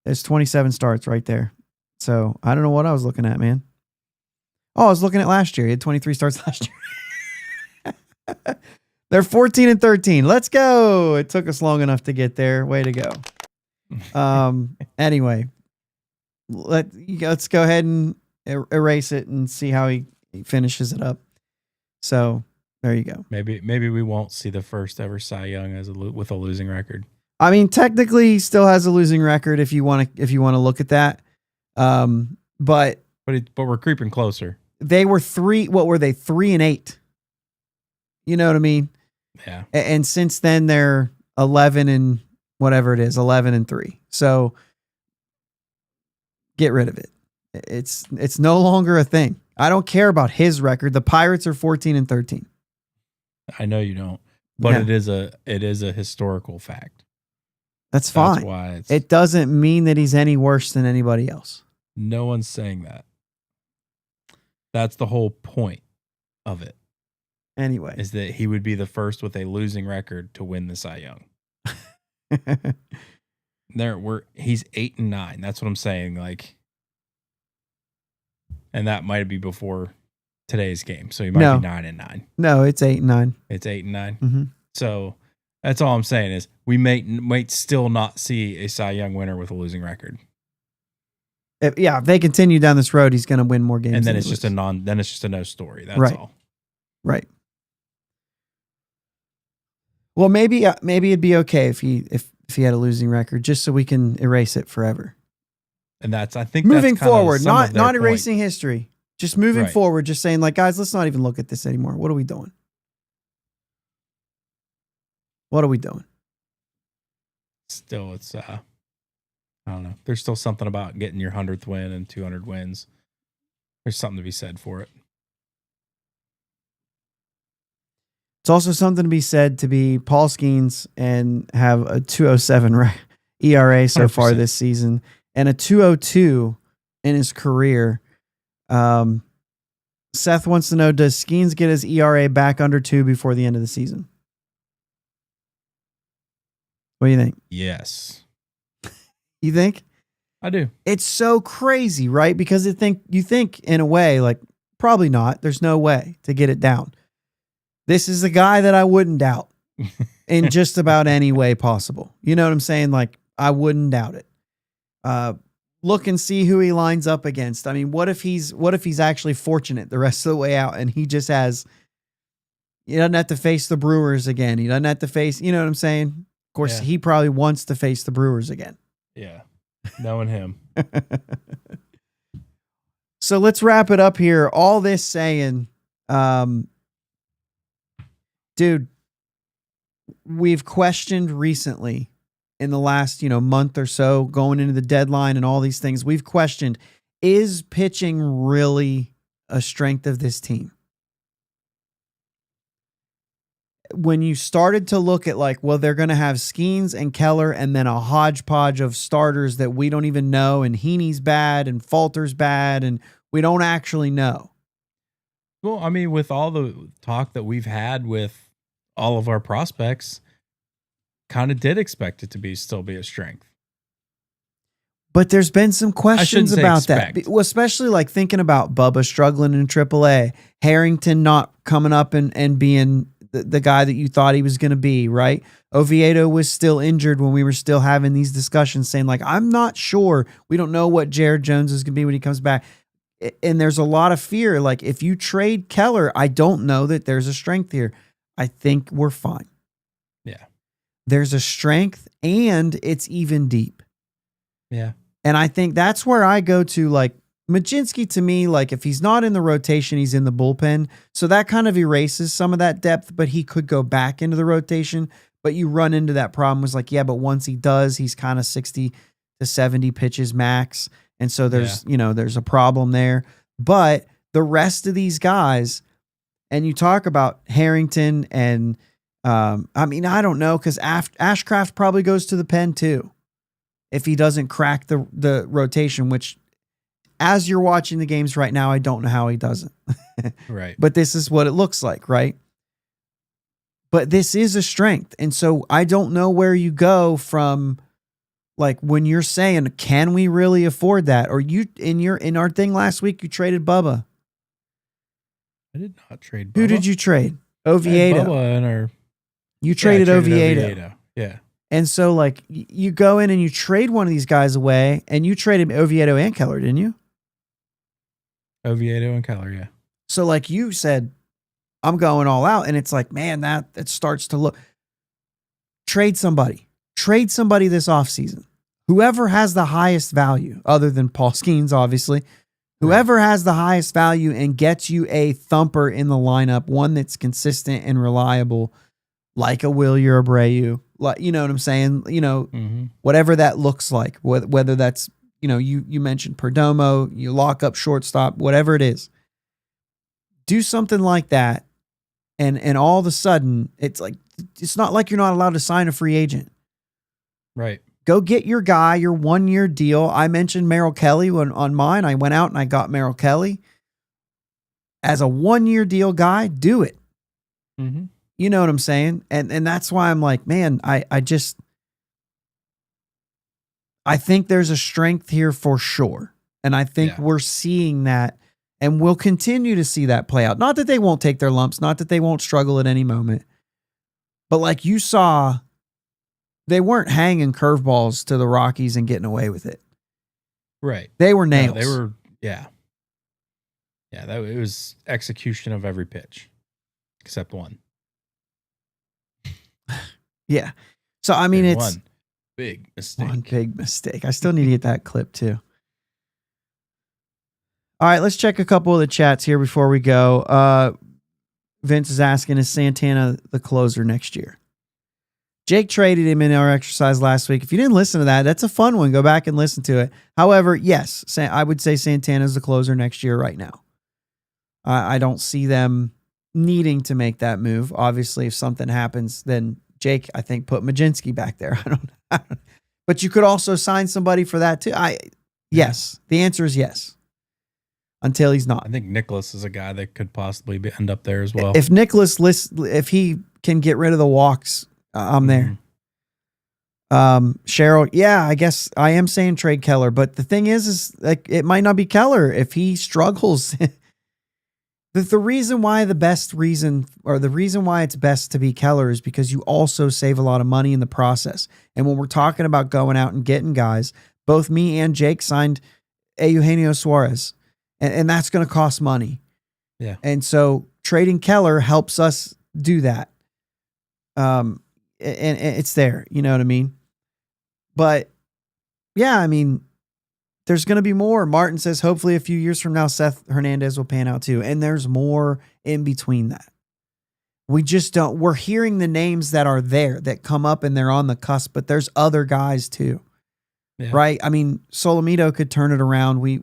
there's 27 starts right there. So I don't know what I was looking at, man. Oh, I was looking at last year. He had 23 starts last year. They're 14-13. Let's go. It took us long enough to get there. Way to go. Anyway, let's go ahead and erase it and see how he finishes it up. So there you go. Maybe we won't see the first ever Cy Young with a losing record. I mean, technically, he still has a losing record if you want to look at that. But we're creeping closer. They were 3. What were they? 3-8. You know what I mean? Yeah. And since then, they're 11 and whatever it is, 11-3. So get rid of it. It's no longer a thing. I don't care about his record. The Pirates are 14-13. I know you don't, but Yeah. it is a historical fact. That's fine. That's why it doesn't mean that he's any worse than anybody else. No one's saying that. That's the whole point of it. Anyway, Is that he would be the first with a losing record to win the Cy Young. He's 8-9. That's what I'm saying. Like, and that might be before today's game. So he might be 9-9. No, it's 8-9. It's 8-9. Mm-hmm. So that's all I'm saying is we might still not see a Cy Young winner with a losing record. If they continue down this road, he's going to win more games. And then it's just a no story. That's right. all. Right. Well, maybe it'd be okay if he had a losing record, just so we can erase it forever. And I think moving that's forward, not erasing history, just moving forward, just saying like, guys, let's not even look at this anymore. What are we doing? What are we doing? Still, it's I don't know. There's still something about getting your 100th win and 200 wins. There's something to be said for it. It's also something to be said to be Paul Skenes and have a 2.07 ERA so 100%. far this season and a 2.02 in his career. Seth wants to know, does Skenes get his ERA back under 2 before the end of the season? What do you think? Yes. You think? I do. It's so crazy, right? Because you think in a way, like, probably not. There's no way to get it down. This is a guy that I wouldn't doubt in just about any way possible. You know what I'm saying? Like, I wouldn't doubt it. Look and see who he lines up against. I mean, what if he's actually fortunate the rest of the way out and he just has, he doesn't have to face the Brewers again. He doesn't have to face, you know what I'm saying? Of course, he probably wants to face the Brewers again. Yeah. Knowing him. So let's wrap it up here. All this saying, dude, we've questioned recently in the last, month or so, going into the deadline and all these things, we've questioned, is pitching really a strength of this team? When you started to look at like, well, they're going to have Skenes and Keller and then a hodgepodge of starters that we don't even know, and Heaney's bad and Falter's bad, and we don't actually know. Well, I mean, with all the talk that we've had with all of our prospects, kind of did expect it to still be a strength. But there's been some questions about expect. that. Well, especially like thinking about Bubba struggling in AAA, Harrington not coming up and being the guy that you thought he was going to be, right? Oviedo was still injured when we were still having these discussions saying like, I'm not sure. We don't know what Jared Jones is going to be when he comes back. And there's a lot of fear. Like if you trade Keller, I don't know that there's a strength here. I think we're fine. Yeah. there's a strength and it's even deep. Yeah. And I think that's where I go to, like, Majinski, to me, like, if he's not in the rotation, he's in the bullpen. So that kind of erases some of that depth, but he could go back into the rotation. But you run into that problem was like, yeah, but once he does, he's kind of 60 to 70 pitches max. And so there's, there's a problem there. But the rest of these guys, and you talk about Harrington and, I don't know, because Ashcraft probably goes to the pen too if he doesn't crack the rotation, which as you're watching the games right now, I don't know how he doesn't. Right. But this is what it looks like, right? But this is a strength. And so I don't know where you go from, like, when you're saying, can we really afford that? Or in our thing last week, you traded Bubba. I did not trade Bubba. Who did you trade? Oviedo. Bubba in our, you traded Oviedo. Oviedo. Yeah. And so, like, you go in and you trade one of these guys away, and you traded Oviedo and Keller, didn't you? Oviedo and Keller, yeah. So, like, you said, I'm going all out, and it's like, man, that starts to look. Trade somebody this offseason. Whoever has the highest value, other than Paul Skenes, obviously, whoever has the highest value and gets you a thumper in the lineup, one that's consistent and reliable, like a Wilyer Abreu, like, you know what I'm saying? Whatever that looks like, whether that's, you mentioned Perdomo, you lock up shortstop, whatever it is. Do something like that. And all of a sudden, it's like, it's not like you're not allowed to sign a free agent. Right. Go get your guy, your 1-year deal. I mentioned Merrill Kelly on mine. I went out and I got Merrill Kelly. As a 1-year deal guy, do it. Mm-hmm. You know what I'm saying? And that's why I'm like, man, I think there's a strength here for sure. And I think we're seeing that. And we'll continue to see that play out. Not that they won't take their lumps, not that they won't struggle at any moment. But like you saw, they weren't hanging curveballs to the Rockies and getting away with it. Right. They were nails. No, they were, yeah. Yeah, it was execution of every pitch, except one. Yeah. So, I mean, it's one big mistake. One big mistake. I still need to get that clip too. All right, let's check a couple of the chats here before we go. Vince is asking, is Santana the closer next year? Jake traded him in our exercise last week. If you didn't listen to that, that's a fun one. Go back and listen to it. However, yes, I would say Santana's the closer next year right now. I don't see them needing to make that move. Obviously, if something happens, then Jake, I think, put Majinski back there. I don't. But you could also sign somebody for that too. Yes. The answer is yes. Until he's not. I think Nicholas is a guy that could possibly end up there as well. If Nicholas if he can get rid of the walks, I'm there. Cheryl, yeah, I guess I am saying trade Keller, but the thing is like it might not be Keller if he struggles. The reason why the reason why it's best to be Keller is because you also save a lot of money in the process. And when we're talking about going out and getting guys, both me and Jake signed Eugenio Suarez. And that's going to cost money. Yeah. And so trading Keller helps us do that. And it's there, you know what I mean? But yeah, I mean, there's going to be more. Martin says, hopefully a few years from now, Seth Hernandez will pan out too. And there's more in between that. We just we're hearing the names that are there that come up and they're on the cusp, but there's other guys too. Yeah. Right. I mean, Solomito could turn it around. We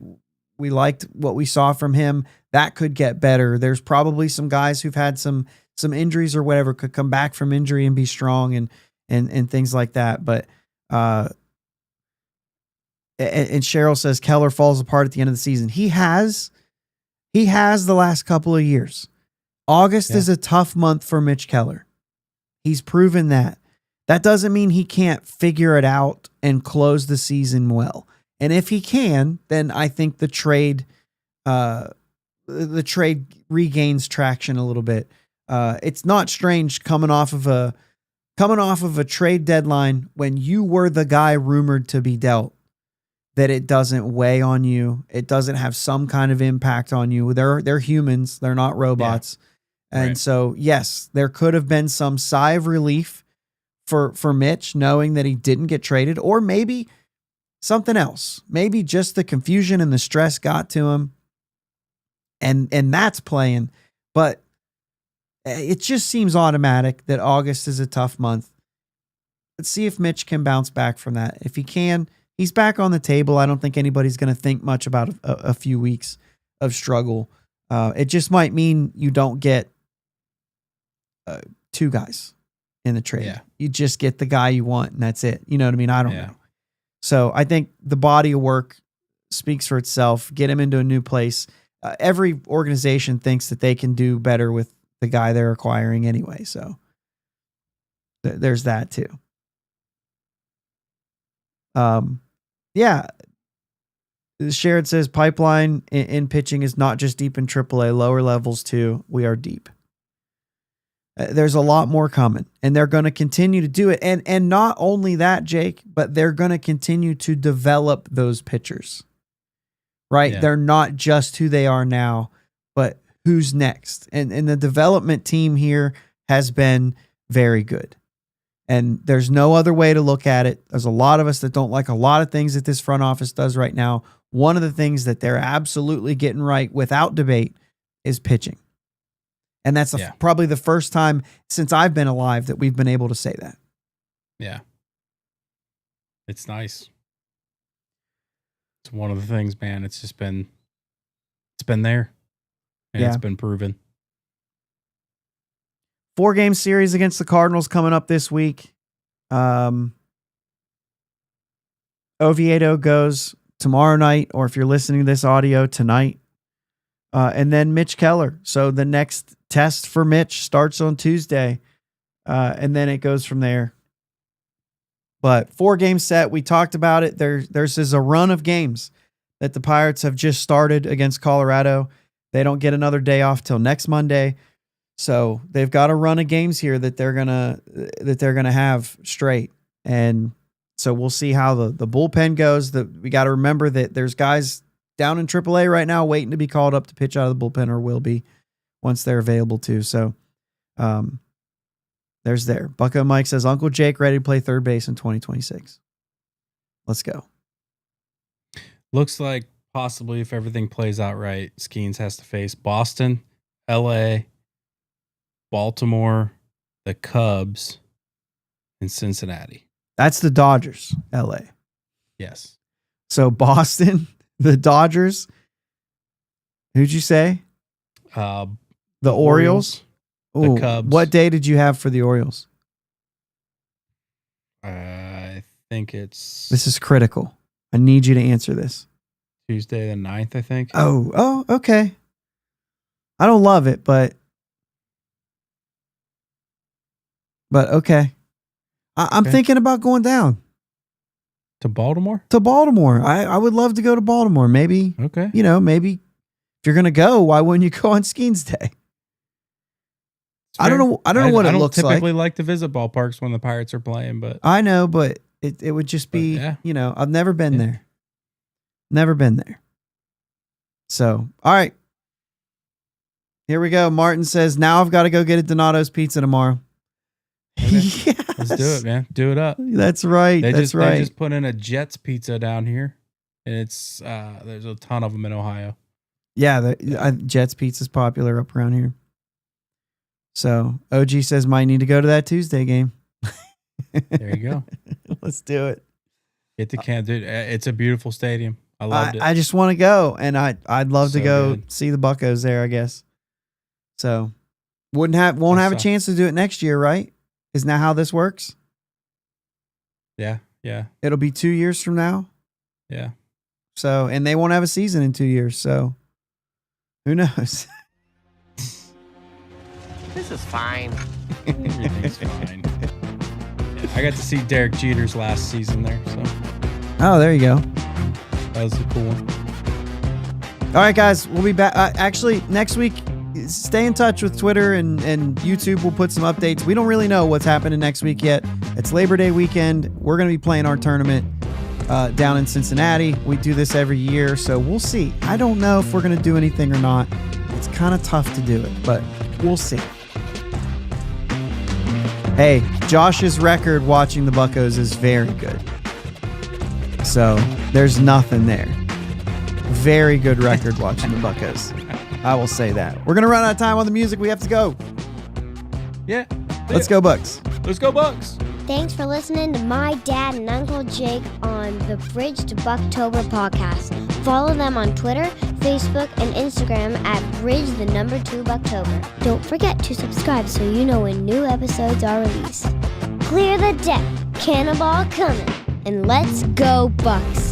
liked what we saw from him. That could get better. There's probably some guys who've had some injuries or whatever could come back from injury and be strong and things like that. But and Cheryl says Keller falls apart at the end of the season. He has the last couple of years. August is a tough month for Mitch Keller. He's proven that. That doesn't mean he can't figure it out and close the season well. And if he can, then I think the trade regains traction a little bit. It's not strange coming off of a trade deadline when you were the guy rumored to be dealt, that it doesn't weigh on you. It doesn't have some kind of impact on you. They're humans. They're not robots. Yeah. And so, yes, there could have been some sigh of relief for Mitch, knowing that he didn't get traded, or maybe something else. Maybe just the confusion and the stress got to him, and that's playing. But it just seems automatic that August is a tough month. Let's see if Mitch can bounce back from that. If he can, he's back on the table. I don't think anybody's going to think much about a few weeks of struggle. It just might mean you don't get two guys in the trade. Yeah. You just get the guy you want, and that's it. You know what I mean? I don't Yeah. know. So I think the body of work speaks for itself. Get him into a new place. Every organization thinks that they can do better with the guy they're acquiring anyway. So there's that too. Yeah. Sherrod says pipeline in pitching is not just deep in AAA, lower levels too. We are deep. There's a lot more coming, and they're going to continue to do it. And not only that, Jake, but they're going to continue to develop those pitchers, right? Yeah. They're not just who they are now, but who's next. And the development team here has been very good. And there's no other way to look at it. There's a lot of us that don't like a lot of things that this front office does right now. One of the things that they're absolutely getting right without debate is pitching. And that's probably the first time since I've been alive that we've been able to say that. Yeah. It's nice. It's one of the things, man. It's been there. And it's been proven. 4-game series against the Cardinals coming up this week. Oviedo goes tomorrow night, or if you're listening to this audio tonight. And then Mitch Keller. So the next test for Mitch starts on Tuesday. And then it goes from there. But 4-game set, we talked about it. There's a run of games that the Pirates have just started against Colorado. They don't get another day off till next Monday. So they've got a run of games here that they're gonna have straight. And so we'll see how the bullpen goes. We got to remember that there's guys down in AAA right now waiting to be called up to pitch out of the bullpen, or will be once they're available to. So there's there. Bucko Mike says, Uncle Jake ready to play third base in 2026. Let's go. Looks like possibly, if everything plays out right, Skenes has to face Boston, LA, Baltimore, the Cubs, and Cincinnati. That's the Dodgers, LA. Yes. So Boston, the Dodgers. Who'd you say? The Orioles. The Ooh, Cubs. What day did you have for the Orioles? I think it's This is critical. I need you to answer this. Tuesday the 9th, I think. Oh, okay. I don't love it, but okay. I'm thinking about going down To Baltimore? to Baltimore. I would love to go to Baltimore. Maybe, Okay. maybe if you're going to go, why wouldn't you go on Skenes Day? I don't know what it looks like. I typically like to visit ballparks when the Pirates are playing, but I know, but it would just be, I've never been there. Never been there. So, all right. Here we go. Martin says, now I've got to go get a Donato's pizza tomorrow. Okay. Yes. Let's do it, man. Do it up. That's right. They That's right. just put in a Jets pizza down here, and it's there's a ton of them in Ohio. Yeah, Jets pizza's popular up around here. So OG says might need to go to that Tuesday game. There you go. Let's do it. Get the can, dude. It's a beautiful stadium. I loved it. I just want to go, and I'd love to So go good. see the Buccos there, I guess. So won't have a chance to do it next year, right? Isn't that how this works? Yeah. It'll be 2 years from now. Yeah. So, and they won't have a season in 2 years. So who knows? This is fine. Everything's fine. Yeah, I got to see Derek Jeter's last season there, so Oh, there you go. that was a cool one. All right, guys, we'll be back. Actually, next week, stay in touch with Twitter and YouTube. We'll put some updates. We don't really know what's happening next week yet. It's Labor Day weekend. We're going to be playing our tournament down in Cincinnati. We do this every year, so we'll see. I don't know if we're going to do anything or not. It's kind of tough to do it, but we'll see. Hey, Josh's record watching the Buccos is very good. So there's nothing there. Very good record watching the Buccos. I will say that. We're going to run out of time on the music. We have to go. Yeah. Let's go, Bucks. Let's go, Bucks. Thanks for listening to my dad and Uncle Jake on the Bridge to Buctober podcast. Follow them on Twitter, Facebook, and Instagram at Bridge2Buctober. Don't forget to subscribe so you know when new episodes are released. Clear the deck, cannonball coming, and let's go Bucks!